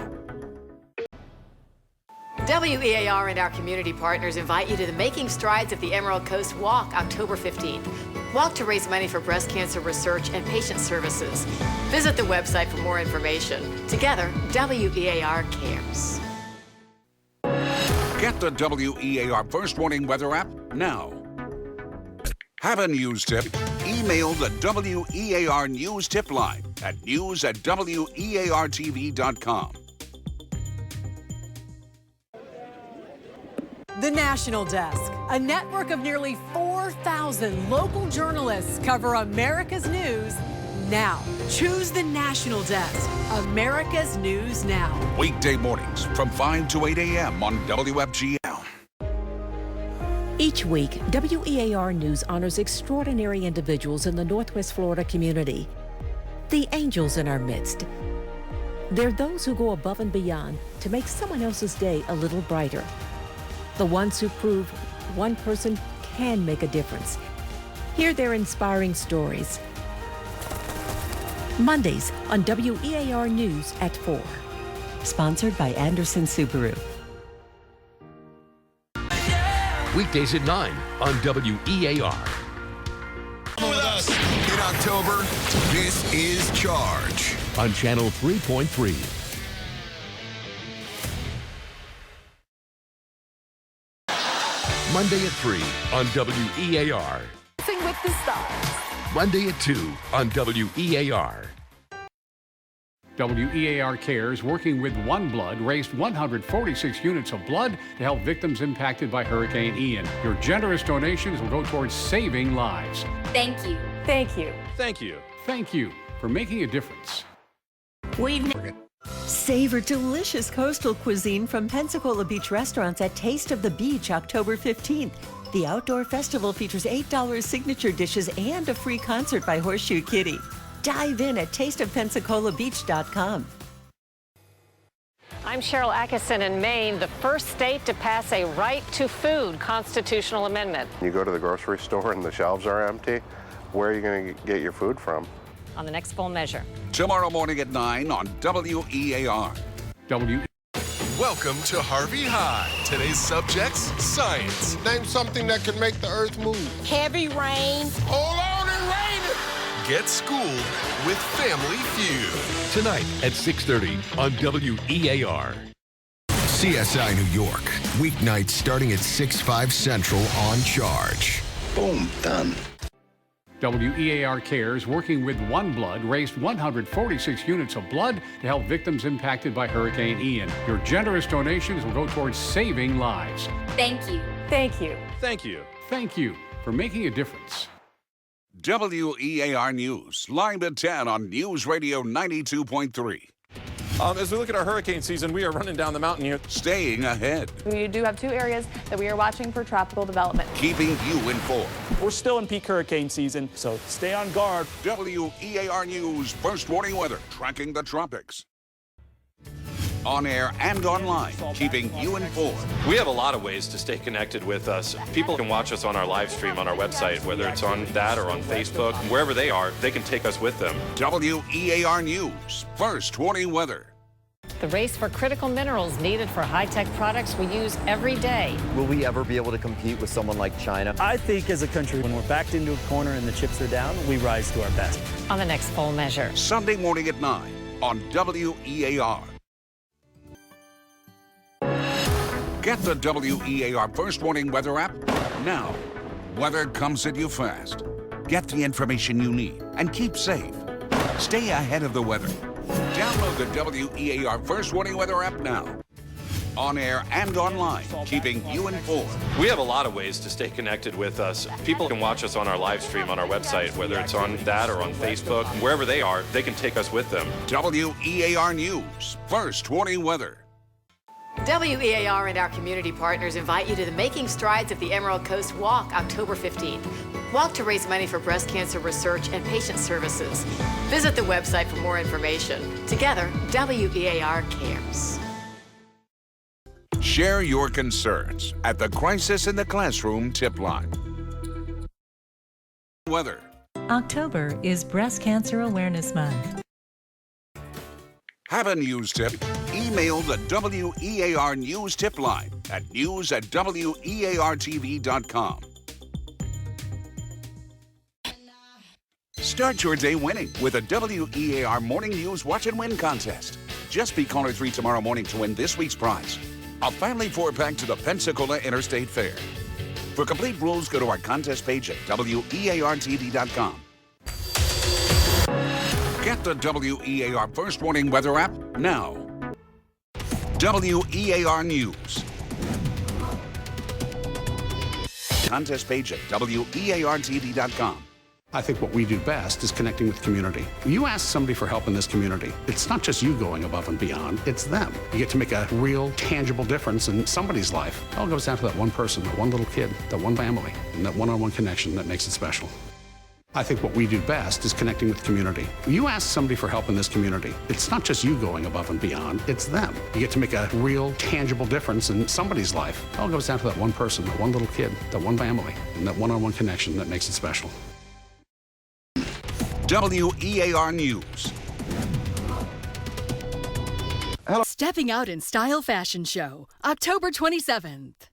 WEAR and our community partners invite you to the Making Strides of the Emerald Coast Walk, October 15th. Walk to raise money for breast cancer research and patient services. Visit the website for more information. Together, WEAR cares. Get the WEAR First Warning Weather app now. Have a news tip? Email the WEAR News Tip line at news@weartv.com. The National Desk, a network of nearly 4,000 local journalists cover America's news now. Choose the National Desk, America's News Now. Weekday mornings from 5 to 8 a.m. on WFGL. Each week, WEAR News honors extraordinary individuals in the Northwest Florida community. The angels in our midst. They're those who go above and beyond to make someone else's day a little brighter. The ones who prove one person can make a difference. Hear their inspiring stories. Mondays on WEAR News at 4. Sponsored by Anderson Subaru. Weekdays at 9 on WEAR. With us in October, this is Charge on Channel 3.3. Monday at 3 on WEAR. Sing with the stars. Monday at 2 on WEAR. WEAR Cares, working with One Blood, raised 146 units of blood to help victims impacted by Hurricane Ian. Your generous donations will go towards saving lives. Thank you. Thank you. Thank you. Thank you for making a difference. Savor delicious coastal cuisine from Pensacola Beach restaurants at Taste of the Beach, October 15th. The outdoor festival features $8 signature dishes and a free concert by Horseshoe Kitty. Dive in at tasteofpensacolabeach.com. I'm Cheryl Atkinson in Maine, the first state to pass a right to food constitutional amendment. You go to the grocery store and the shelves are empty. Where are you going to get your food from? On the next Full Measure. Tomorrow morning at 9 on WEAR. Welcome to Harvey High. Today's subjects, science. Name something that can make the earth move. Heavy rain. Hold on and rain. Get schooled with Family Feud. Tonight at 6:30 on WEAR. CSI New York. Weeknights starting at 6/5 Central on Charge. Boom, done. WEAR Cares, working with One Blood, raised 146 units of blood to help victims impacted by Hurricane Ian. Your generous donations will go towards saving lives. Thank you. Thank you. Thank you. Thank you for making a difference. WEAR News, live at 10 on News Radio 92.3. As we look at our hurricane season, we are running down the mountain here. Staying ahead. We do have 2 areas that we are watching for tropical development. Keeping you informed. We're still in peak hurricane season, so stay on guard. WEAR News, first warning weather, tracking the tropics. On air and online, keeping you informed. We have a lot of ways to stay connected with us. People can watch us on our live stream on our website, whether it's on that or on Facebook. Wherever they are, they can take us with them. WEAR News, first warning weather. The race for critical minerals needed for high-tech products we use every day. Will we ever be able to compete with someone like China? I think as a country, when we're backed into a corner and the chips are down, we rise to our best. On the next Full Measure. Sunday morning at 9 on WEAR. Get the WEAR First Warning Weather app now. Weather comes at you fast. Get the information you need and keep safe. Stay ahead of the weather. Download the WEAR First Warning Weather app now. On air and online, keeping you informed. We have a lot of ways to stay connected with us. People can watch us on our live stream on our website, whether it's on that or on Facebook. Wherever they are, they can take us with them. WEAR News, first warning weather. WEAR and our community partners invite you to the Making Strides of the Emerald Coast Walk, October 15th. Walk to raise money for breast cancer research and patient services. Visit the website for more information. Together, WEAR cares. Share your concerns at the Crisis in the Classroom tip line. Weather. October is Breast Cancer Awareness Month. Have a news tip? Email the WEAR News tip line at news@weartv.com. Start your day winning with a WEAR Morning News Watch and Win contest. Just be caller 3 tomorrow morning to win this week's prize, a family 4-pack to the Pensacola Interstate Fair. For complete rules, go to our contest page at weartv.com. Get the WEAR First Warning Weather app now. WEAR News. Contest page at weartv.com. I think what we do best is connecting with community. When you ask somebody for help in this community, it's not just you going above and beyond, it's them. You get to make a real, tangible difference in somebody's life. It all goes down to that one person, that one little kid, that one family, and that one-on-one connection that makes it special. I think what we do best is connecting with community. When you ask somebody for help in this community, it's not just you going above and beyond, it's them. You get to make a real, tangible difference in somebody's life. It all goes down to that one person, that one little kid, that one family, and that one-on-one connection that makes it special. WEAR News. Stepping Out in Style Fashion Show, October 27th.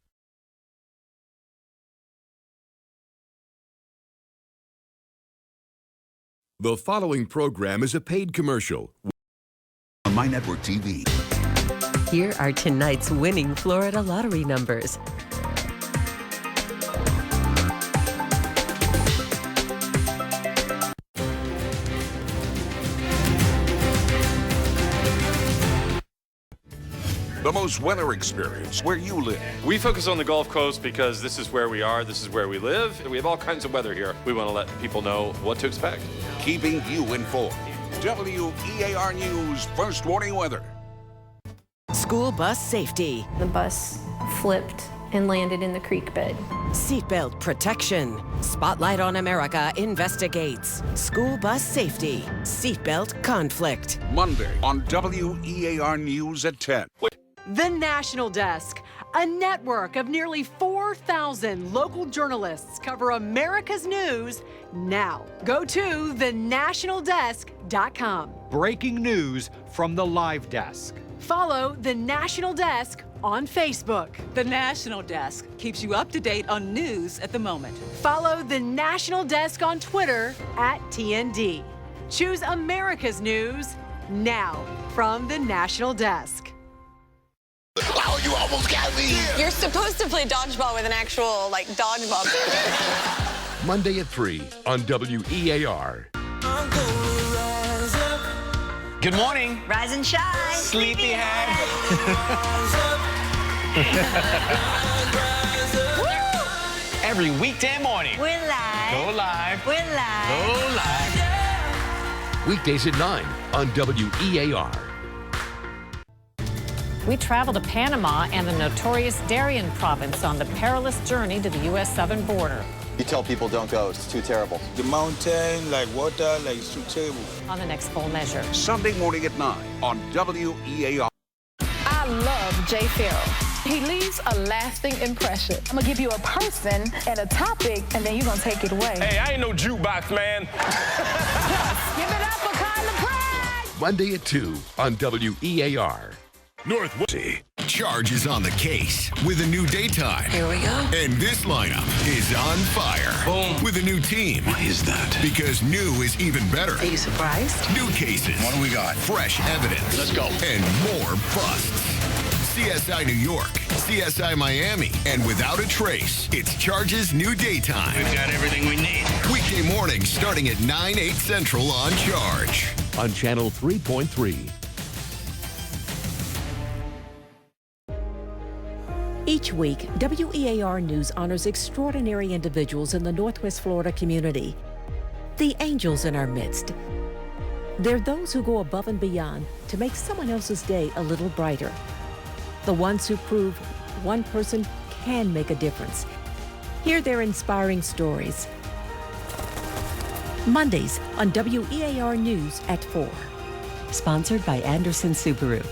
The following program is a paid commercial. On My Network TV. Here are tonight's winning Florida lottery numbers. The most weather experience where you live. We focus on the Gulf Coast because this is where we are, this is where we live. We have all kinds of weather here. We want to let people know what to expect. Keeping you informed. WEAR News First Warning Weather. School bus safety. The bus flipped and landed in the creek bed. Seatbelt protection. Spotlight on America investigates. School bus safety. Seatbelt conflict. Monday on WEAR News at 10. The National Desk, a network of nearly 4,000 local journalists cover America's news now. Go to thenationaldesk.com. Breaking news from the live desk. Follow The National Desk on Facebook. The National Desk keeps you up to date on news at the moment. Follow The National Desk on Twitter @TND. Choose America's news now from The National Desk. Oh, you almost got me. You're supposed to play dodgeball with an actual, dodgeball. Monday at 3 on WEAR. Good morning. Rise and shine. Sleepyhead. Every weekday morning. We're live. Go live. We're live. Go live. Weekdays at 9 on WEAR. We travel to Panama and the notorious Darien province on the perilous journey to the U.S. southern border. You tell people don't go, it's too terrible. The mountain, water, it's too terrible. On the next Full Measure. Sunday morning at 9 on WEAR. I love Jay Farrell. He leaves a lasting impression. I'm gonna give you a person and a topic, and then you're gonna take it away. Hey, I ain't no jukebox, man. Give it up for Conor Pratt. Monday at 2 on WEAR. Northwest. Charge is on the case with a new daytime. Here we go. And this lineup is on fire. Boom. With a new team. Why is that? Because new is even better. Are you surprised? New cases. What do we got? Fresh evidence. Let's go. And more busts. CSI New York, CSI Miami, and Without a Trace, it's Charge's new daytime. We've got everything we need. Weekday mornings starting at 9, 8 Central on Charge. On Channel 3.3. Each week, WEAR News honors extraordinary individuals in the Northwest Florida community. The angels in our midst. They're those who go above and beyond to make someone else's day a little brighter. The ones who prove one person can make a difference. Hear their inspiring stories. Mondays on WEAR News at 4. Sponsored by Anderson Subaru.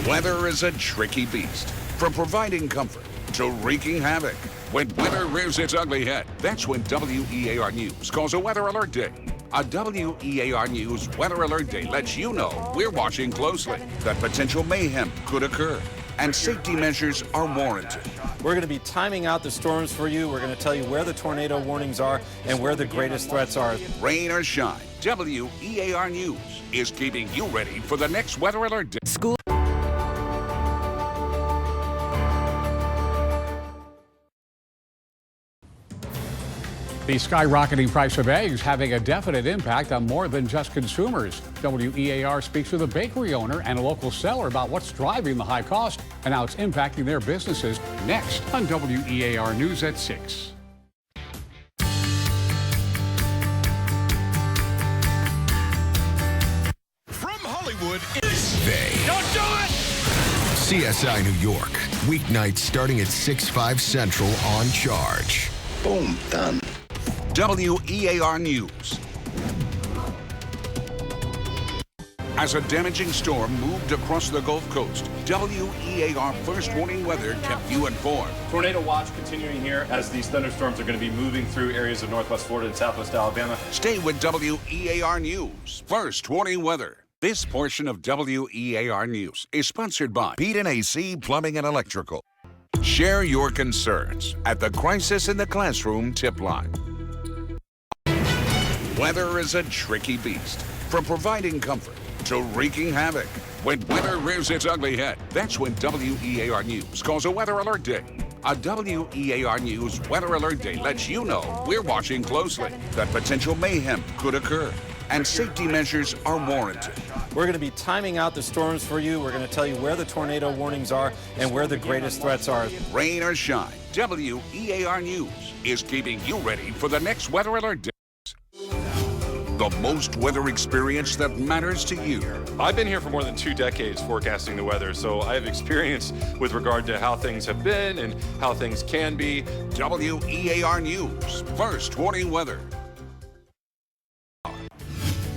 Weather is a tricky beast. From providing comfort to wreaking havoc. When weather rears its ugly head, that's when WEAR News calls a Weather Alert Day. A WEAR News Weather Alert Day lets you know we're watching closely, that potential mayhem could occur, and safety measures are warranted. We're going to be timing out the storms for you. We're going to tell you where the tornado warnings are and where the greatest threats are. Rain or shine, WEAR News is keeping you ready for the next Weather Alert Day. School. The skyrocketing price of eggs having a definite impact on more than just consumers. WEAR speaks with a bakery owner and a local seller about what's driving the high cost and how it's impacting their businesses. Next on WEAR News at 6. From Hollywood, it's They. Don't do it! CSI New York. Weeknights starting at 6, 5 Central on Charge. Boom, done. WEAR News. As a damaging storm moved across the Gulf Coast, WEAR First Warning Weather kept you informed. Tornado watch continuing here as these thunderstorms are going to be moving through areas of northwest Florida and southwest Alabama. Stay with WEAR News First Warning Weather. This portion of WEAR News is sponsored by Pete and AC Plumbing and Electrical. Share your concerns at the Crisis in the Classroom tip line. Weather is a tricky beast. From providing comfort to wreaking havoc. When weather rears its ugly head, that's when WEAR News calls a Weather Alert Day. A WEAR News Weather Alert Day lets you know we're watching closely, that potential mayhem could occur, and safety measures are warranted. We're going to be timing out the storms for you. We're going to tell you where the tornado warnings are and where the greatest threats are. Rain or shine, WEAR News is keeping you ready for the next Weather Alert Day. The most weather experience that matters to you. I've been here for more than 2 decades forecasting the weather, so I have experience with regard to how things have been and how things can be. WEAR News First Warning Weather.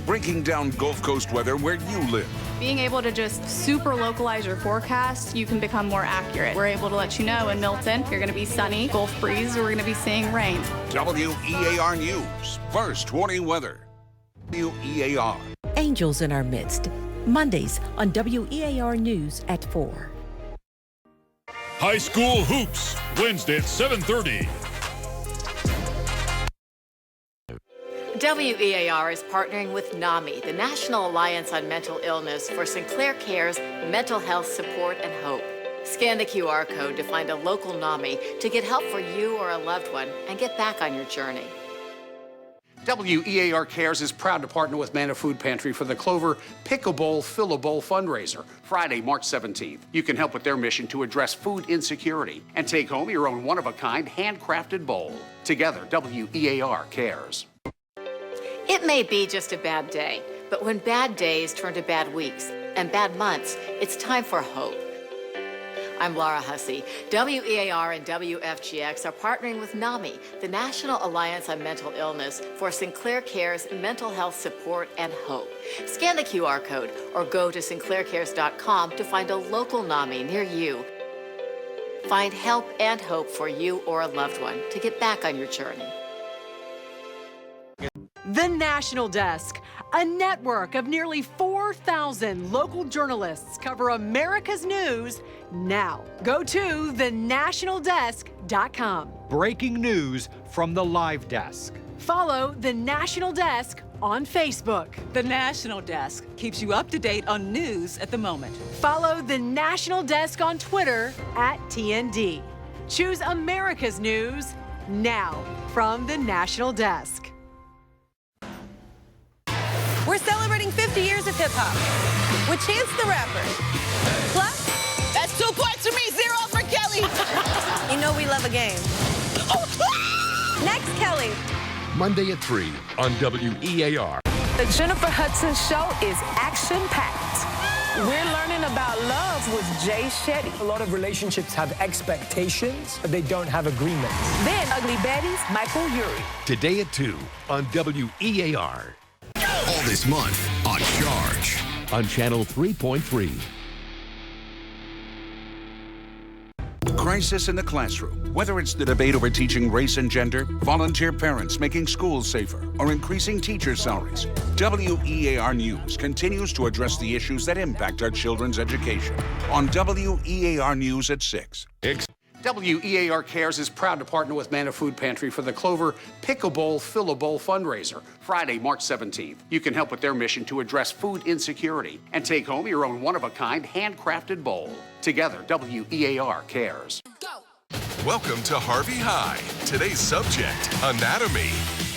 breaking down Gulf Coast weather where you live. Being able to just super localize your forecast, you can become more accurate. We're able to let you know in Milton, you're going to be sunny, Gulf breeze, or we're going to be seeing rain. WEAR News, first warning weather. WEAR. Angels in Our Midst. Mondays on WEAR News at 4. High School Hoops, Wednesday at 7:30. WEAR is partnering with NAMI, the National Alliance on Mental Illness, for Sinclair Care's mental health support and hope. Scan the QR code to find a local NAMI to get help for you or a loved one and get back on your journey. WEAR Cares is proud to partner with Manna Food Pantry for the Clover Pick a Bowl, Fill a Bowl fundraiser, Friday, March 17th. You can help with their mission to address food insecurity and take home your own one-of-a-kind handcrafted bowl. Together, WEAR Cares. It may be just a bad day, but when bad days turn to bad weeks and bad months, it's time for hope. I'm Laura Hussey. WEAR and WFGX are partnering with NAMI, the National Alliance on Mental Illness, for Sinclair Care's mental health support and hope. Scan the QR code or go to sinclaircares.com to find a local NAMI near you. Find help and hope for you or a loved one to get back on your journey. The National Desk, a network of nearly 4,000 local journalists cover America's news now. Go to thenationaldesk.com. Breaking news from the live desk. Follow The National Desk on Facebook. The National Desk keeps you up to date on news at the moment. Follow The National Desk on Twitter @TND. Choose America's news now from The National Desk. We're celebrating 50 years of hip-hop with Chance the Rapper. Plus, that's 2 points for me, 0 for Kelly. You know we love a game. Next, Kelly. Monday at 3 on WEAR. The Jennifer Hudson Show is action-packed. We're learning about love with Jay Shetty. A lot of relationships have expectations, but they don't have agreements. Then Ugly Betty's Michael Urie. Today at 2 on WEAR. All this month on Charge on Channel 3.3. Crisis in the classroom. Whether it's the debate over teaching race and gender, volunteer parents making schools safer, or increasing teacher salaries, WEAR News continues to address the issues that impact our children's education. On WEAR News at 6. WEAR Cares is proud to partner with Manna Food Pantry for the Clover Pick a Bowl, Fill a Bowl fundraiser, Friday, March 17th. You can help with their mission to address food insecurity and take home your own one-of-a-kind handcrafted bowl. Together, WEAR Cares. Welcome to Harvey High. Today's subject, anatomy.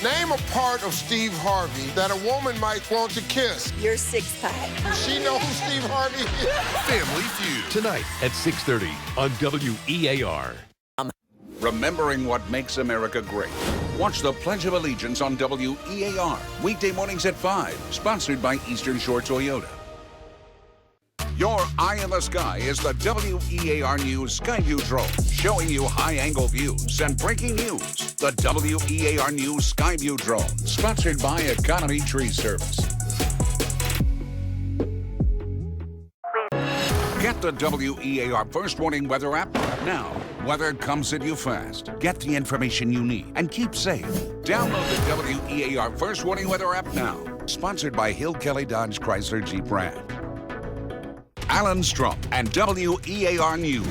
Name a part of Steve Harvey that a woman might want to kiss. Your six-pack. Does she know who Steve Harvey is? Family Feud. Tonight at 6:30 on WEAR. Remembering what makes America great. Watch the Pledge of Allegiance on WEAR. Weekday mornings at 5. Sponsored by Eastern Shore Toyota. Your eye in the sky is the WEAR News Skyview drone, showing you high-angle views and breaking news. The WEAR News Skyview drone, sponsored by Economy Tree Service. Get the WEAR First Warning Weather app now. Weather comes at you fast. Get the information you need and keep safe. Download the WEAR First Warning Weather app now. Sponsored by Hill Kelly Dodge Chrysler Jeep Ram. Alan Strum and WEAR News.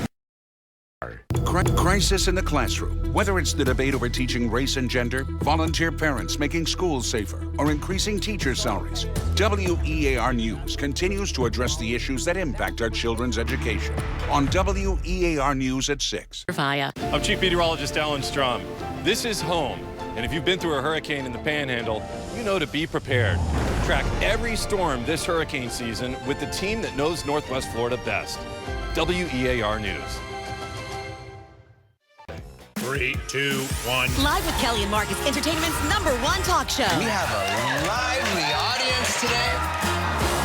Crisis in the classroom. Whether it's the debate over teaching race and gender, volunteer parents making schools safer, or increasing teacher salaries, WEAR News continues to address the issues that impact our children's education. On WEAR News at 6. I'm Chief Meteorologist Alan Strum. This is home, and if you've been through a hurricane in the Panhandle, you know to be prepared. Track every storm this hurricane season with the team that knows Northwest Florida best. WEAR News. 3, 2, 1. Live with Kelly and Mark is entertainment's #1 talk show. We have a lively audience today.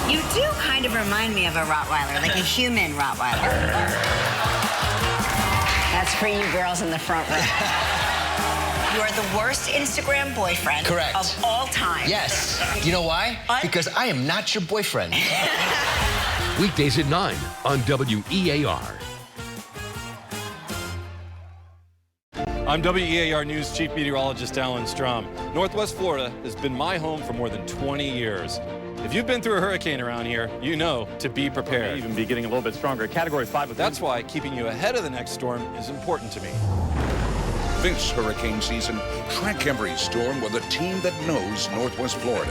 You do kind of remind me of a Rottweiler, like a human Rottweiler. That's for you girls in the front row. You are the worst Instagram boyfriend Correct. of all time. Yes. You know why? Because I am not your boyfriend. Weekdays at 9 on WEAR. I'm WEAR News Chief Meteorologist Alan Strom. Northwest Florida has been my home for more than 20 years. If you've been through a hurricane around here, you know to be prepared. May even be getting a little bit stronger. Category 5. That's why keeping you ahead of the next storm is important to me. This hurricane season, track every storm with a team that knows Northwest Florida.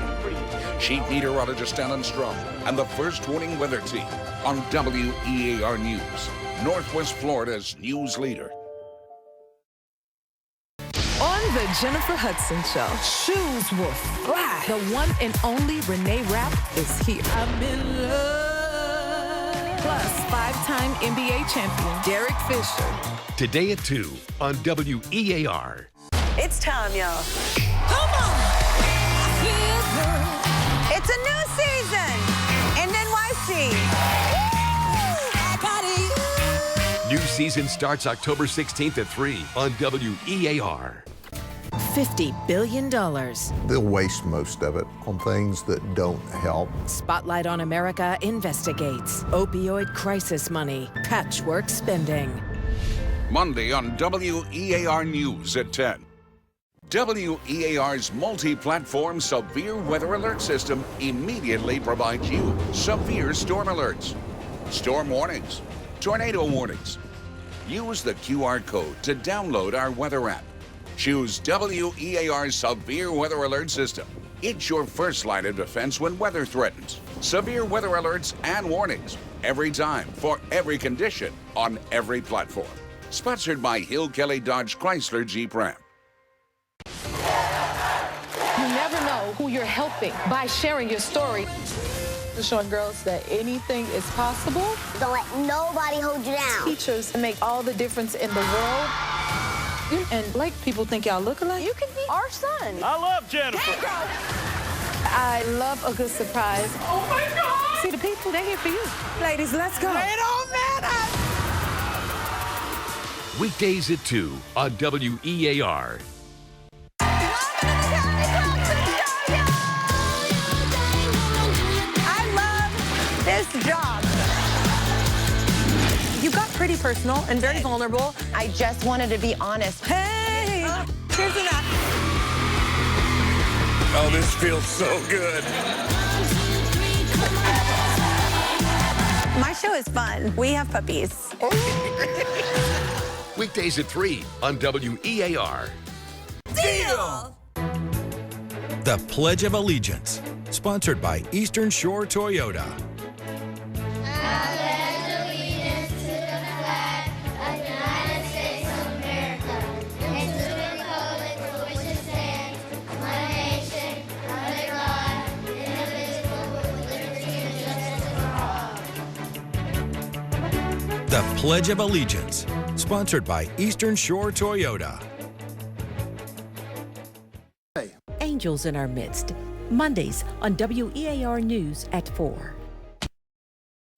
Chief Meteorologist Alan Strom and the First Warning Weather Team on WEAR News, Northwest Florida's news leader. On the Jennifer Hudson Show, shoes will fly. The one and only Renee Rapp is here. I'm in love. Plus, 5-time NBA champion Derek Fisher. Today at 2 on WEAR. It's time, y'all. Come on! It's a new season in NYC. New season starts October 16th at 3 on WEAR. $50 billion. They'll waste most of it on things that don't help. Spotlight on America investigates opioid crisis money, patchwork spending. Monday on WEAR News at 10. WEAR's multi-platform severe weather alert system immediately provides you severe storm alerts, storm warnings, tornado warnings. Use the QR code to download our weather app. Choose WEAR's Severe Weather Alert System. It's your first line of defense when weather threatens. Severe weather alerts and warnings every time, for every condition, on every platform. Sponsored by Hill Kelly Dodge Chrysler Jeep Ram. You never know who you're helping by sharing your story. Showing girls that anything is possible. Don't let nobody hold you down. Teachers make all the difference in the world. And like people think y'all look alike. You can be our son. I love Jennifer. I love a good surprise. Oh my God! See the people, they're here for you. Ladies, let's go. It don't matter. Weekdays at 2 on WEAR. This job. You got pretty personal and very vulnerable. I just wanted to be honest. Hey, here's an app. Oh, this feels so good. My show is fun. We have puppies. Weekdays at 3 on WEAR. Deal! The Pledge of Allegiance, sponsored by Eastern Shore Toyota. The Pledge of Allegiance, sponsored by Eastern Shore Toyota. Angels in our midst. Mondays on WEAR News at 4.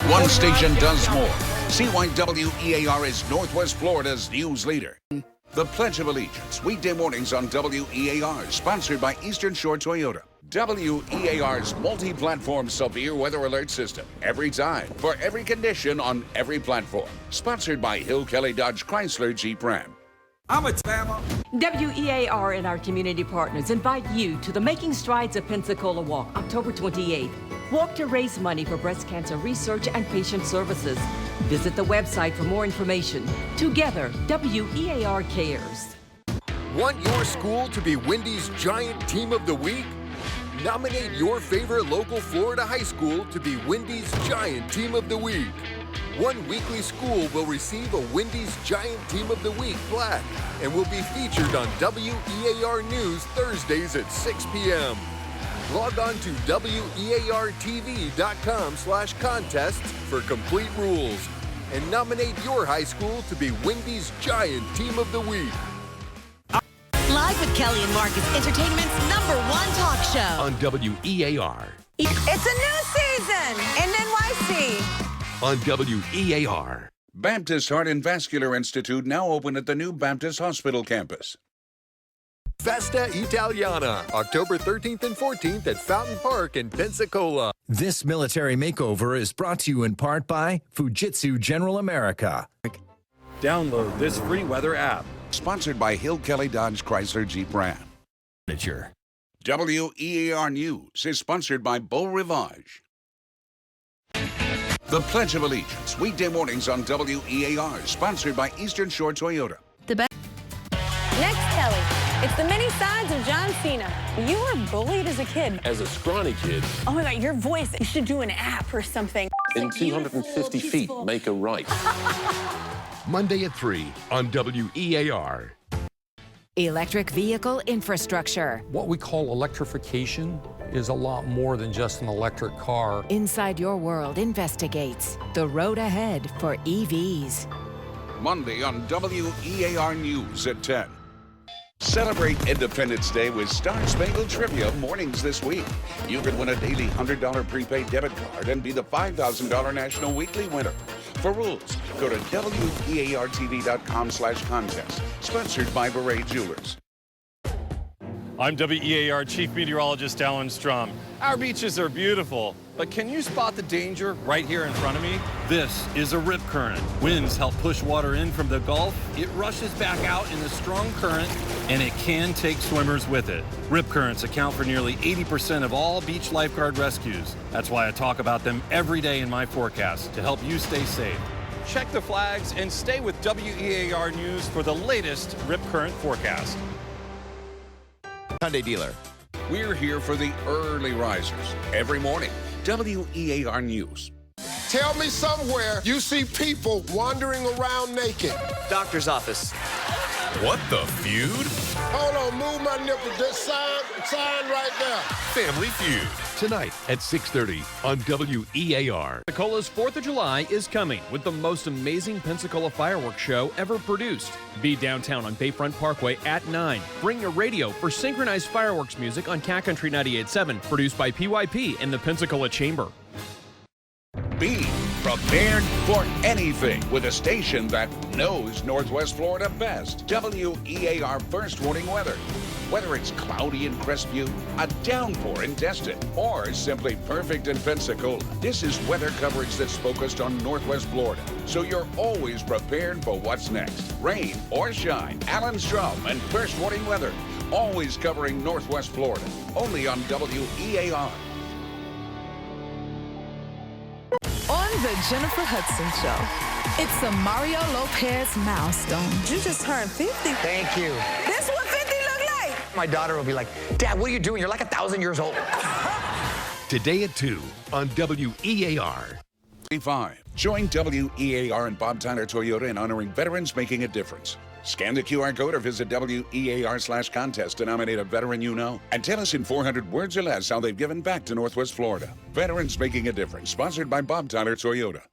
One station does more. See why WEAR is Northwest Florida's news leader. The Pledge of Allegiance, weekday mornings on WEAR, sponsored by Eastern Shore Toyota. WEAR's multi-platform severe weather alert system. Every time, for every condition, on every platform. Sponsored by Hill Kelly Dodge Chrysler Jeep Ram. I'm a Tamma. WEAR and our community partners invite you to the Making Strides of Pensacola Walk, October 28th. Walk to raise money for breast cancer research and patient services. Visit the website for more information. Together, WEAR cares. Want your school to be Wendy's Giant Team of the Week? Nominate your favorite local Florida high school to be Wendy's Giant Team of the Week. One weekly school will receive a Wendy's Giant Team of the Week plaque and will be featured on WEAR News Thursdays at 6 p.m. Log on to WEARTV.com/contests for complete rules and nominate your high school to be Wendy's Giant Team of the Week. Live with Kelly and Marcus, entertainment's #1 talk show. On WEAR. It's a new season in NYC. On WEAR. Baptist Heart and Vascular Institute now open at the new Baptist Hospital campus. Festa Italiana, October 13th and 14th at Fountain Park in Pensacola. This military makeover is brought to you in part by Fujitsu General America. Download this free weather app. Sponsored by Hill Kelly Dodge Chrysler Jeep Ram. WEAR News is sponsored by Beau Rivage. The Pledge of Allegiance, weekday mornings on WEAR, sponsored by Eastern Shore Toyota. Next, Kelly, it's the many sides of John Cena. You were bullied as a kid. As a scrawny kid. Oh my God, your voice, you should do an app or something. In 250 feet, make a right. Monday at 3 on WEAR. Electric vehicle infrastructure. What we call electrification is a lot more than just an electric car. Inside Your World investigates the road ahead for EVs. Monday on WEAR News at 10. Celebrate Independence Day with Star Spangled Trivia mornings this week. You can win a daily $100 prepaid debit card and be the $5,000 National Weekly winner. For rules, go to WEARTV.com/contest. Sponsored by Beret Jewelers. I'm WEAR Chief Meteorologist Alan Strom. Our beaches are beautiful, but can you spot the danger right here in front of me? This is a rip current. Winds help push water in from the Gulf. It rushes back out in a strong current, and it can take swimmers with it. Rip currents account for nearly 80% of all beach lifeguard rescues. That's why I talk about them every day in my forecast to help you stay safe. Check the flags and stay with WEAR News for the latest rip current forecast. Hyundai dealer. We're here for the early risers. Every morning, WEAR News. Tell me somewhere you see people wandering around naked. Doctor's office. What the feud? Hold on, move my nipple. This sign right there. Family Feud. Tonight at 6:30 on WEAR. Pensacola's 4th of July is coming with the most amazing Pensacola fireworks show ever produced. Be downtown on Bayfront Parkway at 9. Bring your radio for synchronized fireworks music on Cat Country 98.7, produced by PYP and the Pensacola Chamber. Be prepared for anything with a station that knows Northwest Florida best. WEAR First Warning Weather. Whether it's cloudy in Crestview, a downpour in Destin, or simply perfect in Pensacola, this is weather coverage that's focused on Northwest Florida, so you're always prepared for what's next. Rain or shine, Alan Strom and First Warning Weather, always covering Northwest Florida, only on WEAR. On the Jennifer Hudson Show, it's a Mario Lopez milestone. You just turned 50. Thank you. This what 50 look like. My daughter will be like, Dad, what are you doing? You're like 1,000 years old. Today at 2 on WEAR. 5. Join WEAR and Bob Tyler Toyota in honoring veterans making a difference. Scan the QR code or visit WEAR/contest to nominate a veteran you know. And tell us in 400 words or less how they've given back to Northwest Florida. Veterans Making a Difference, sponsored by Bob Tyler Toyota.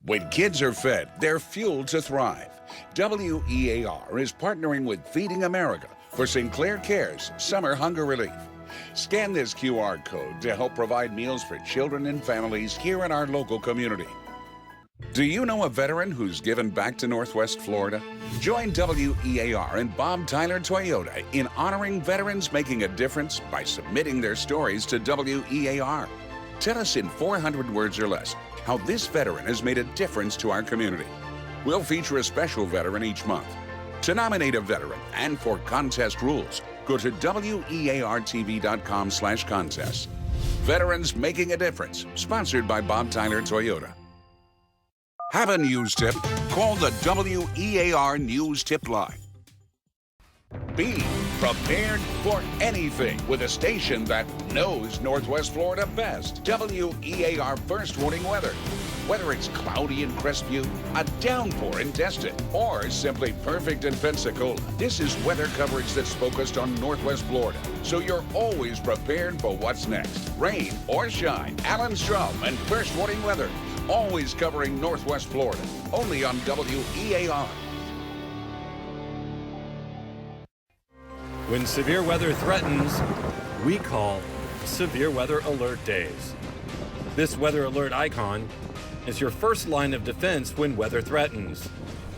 When kids are fed, they're fueled to thrive. WEAR is partnering with Feeding America for Sinclair Care's Summer Hunger Relief. Scan this QR code to help provide meals for children and families here in our local community. Do you know a veteran who's given back to Northwest Florida? Join WEAR and Bob Tyler Toyota in honoring veterans making a difference by submitting their stories to WEAR. Tell us in 400 words or less how this veteran has made a difference to our community. We'll feature a special veteran each month. To nominate a veteran and for contest rules, go to WEARTV.com/contest. Veterans Making a Difference, sponsored by Bob Tyler Toyota. Have a news tip? Call the WEAR News Tip Line. Be prepared for anything with a station that knows Northwest Florida best. WEAR First Warning Weather. Whether it's cloudy in Crestview, a downpour in Destin, or simply perfect in Pensacola, this is weather coverage that's focused on Northwest Florida, so you're always prepared for what's next. Rain or shine, Alan Strom and First Warning Weather, always covering Northwest Florida, only on WEAR. When severe weather threatens, we call Severe Weather Alert Days. This weather alert icon is your first line of defense when weather threatens.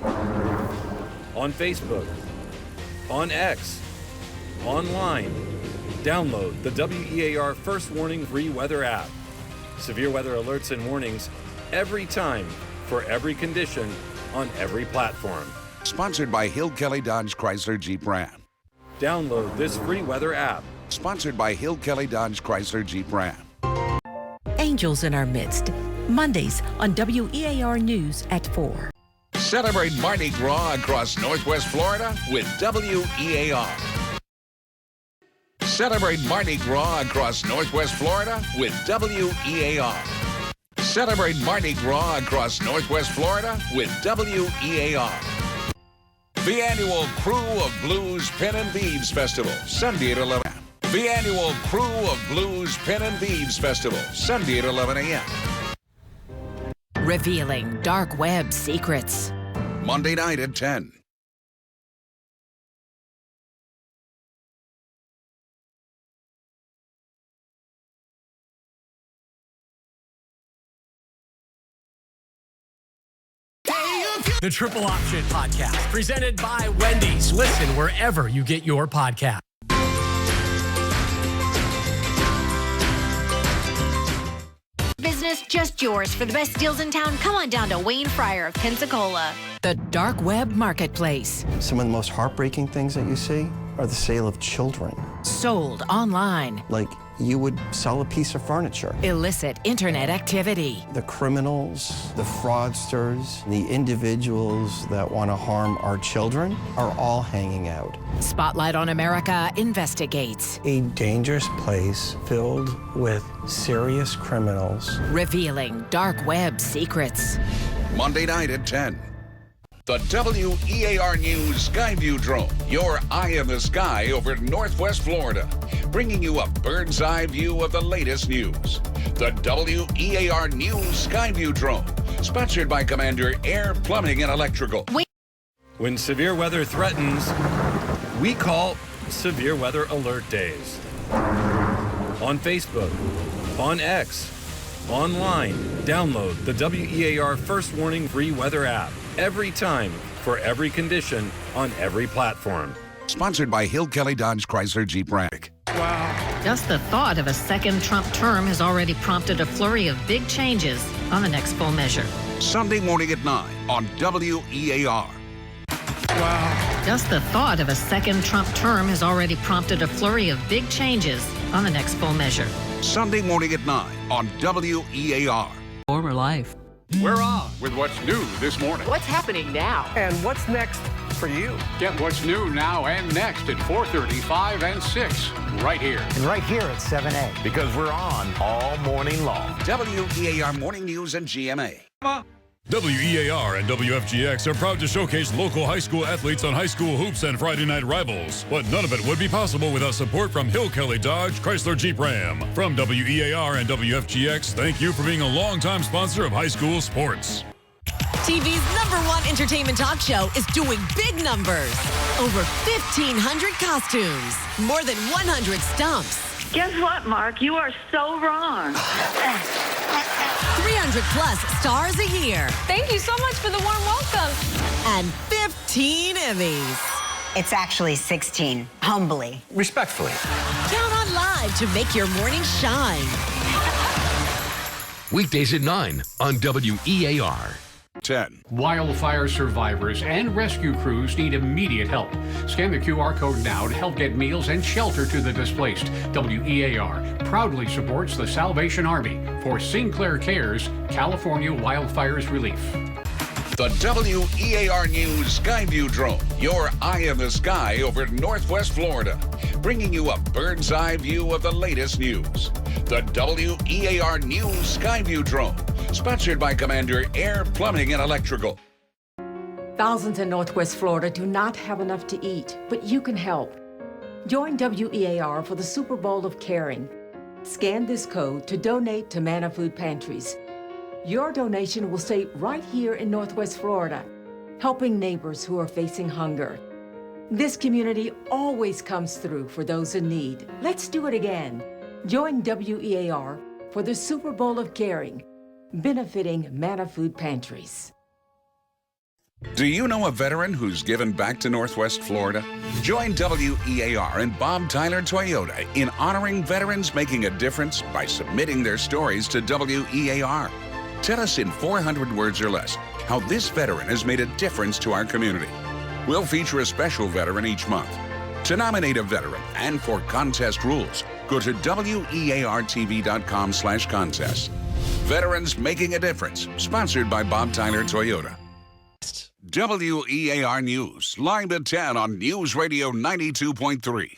On Facebook, on X, online. Download the WEAR First Warning free weather app. Severe weather alerts and warnings every time, for every condition, on every platform. Sponsored by Hill Kelly Dodge Chrysler Jeep Ram. Download this free weather app. Sponsored by Hill Kelly Dodge Chrysler Jeep Ram. Angels in our midst. Mondays on WEAR News at 4. Celebrate Mardi Gras across Northwest Florida with WEAR. Celebrate Mardi Gras across Northwest Florida with WEAR. Celebrate Mardi Gras across Northwest Florida with WEAR. The annual Crew of Blues Pin and Beads Festival, Sunday at 11 a.m. The annual Crew of Blues Pin and Beads Festival, Sunday at 11 a.m. Revealing dark web secrets. Monday night at 10. The Triple Option Podcast, presented by Wendy's. Listen wherever you get your podcast. Business just yours. For the best deals in town, come on down to Wayne Fryer of Pensacola. The dark web marketplace. Some of the most heartbreaking things that you see are the sale of children. Sold online. Like you would sell a piece of furniture. Illicit internet activity. The criminals, the fraudsters, the individuals that want to harm our children are all hanging out. Spotlight on America investigates. A dangerous place filled with serious criminals. Revealing dark web secrets. Monday night at 10. The WEAR News Skyview Drone, your eye in the sky over Northwest Florida, bringing you a bird's eye view of the latest news. The WEAR News Skyview Drone, sponsored by Commander Air Plumbing and Electrical. When severe weather threatens, we call Severe Weather Alert Days. On Facebook, on X, online, download the WEAR First Warning free weather app. Every time, for every condition, on every platform. Sponsored by Hill Kelly Dodge Chrysler Jeep Ram. Wow. Just the thought of a second Trump term has already prompted a flurry of big changes on the next full measure. Sunday morning at 9 on WEAR. Wow. Just the thought of a second Trump term has already prompted a flurry of big changes on the next full measure. Sunday morning at 9 on WEAR. Former life. We're on with what's new this morning. What's happening now? And what's next for you? Get what's new now and next at 4:30, 5, and 6, right here. And right here at 7A. Because we're on all morning long. WEAR Morning News and GMA. WEAR and WFGX are proud to showcase local high school athletes on high school hoops and Friday night rivals. But none of it would be possible without support from Hill Kelly Dodge Chrysler Jeep Ram. From WEAR and WFGX, thank you for being a longtime sponsor of high school sports. TV's #1 entertainment talk show is doing big numbers. Over 1,500 costumes, more than 100 stumps. Guess what, Mark? You are so wrong. 300 plus stars a year. Thank you so much for the warm welcome. And 15 Emmys. It's actually 16, humbly. Respectfully. Count on Live to make your morning shine. Weekdays at 9 on WEAR. 10. Wildfire survivors and rescue crews need immediate help. Scan the QR code now to help get meals and shelter to the displaced. WEAR proudly supports the Salvation Army for Sinclair Cares, California Wildfires Relief. The WEAR News Skyview Drone, your eye in the sky over Northwest Florida, bringing you a bird's eye view of the latest news. The WEAR News Skyview Drone, sponsored by Commander Air Plumbing and Electrical. Thousands in Northwest Florida do not have enough to eat, but you can help. Join WEAR for the Super Bowl of Caring. Scan this code to donate to Manna Food Pantries. Your donation will stay right here in Northwest Florida, helping neighbors who are facing hunger. This community always comes through for those in need. Let's do it again. Join WEAR for the Super Bowl of Caring, benefiting Manna Food Pantries. Do you know a veteran who's given back to Northwest Florida? Join WEAR and Bob Tyler Toyota in honoring veterans making a difference by submitting their stories to WEAR. Tell us in 400 words or less how this veteran has made a difference to our community. We'll feature a special veteran each month. To nominate a veteran and for contest rules, go to weartv.com/contest. Veterans Making a Difference, sponsored by Bob Tyler Toyota. WEAR News, live at 10 on News Radio 92.3.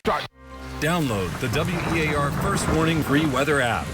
Download the WEAR First Warning free weather app.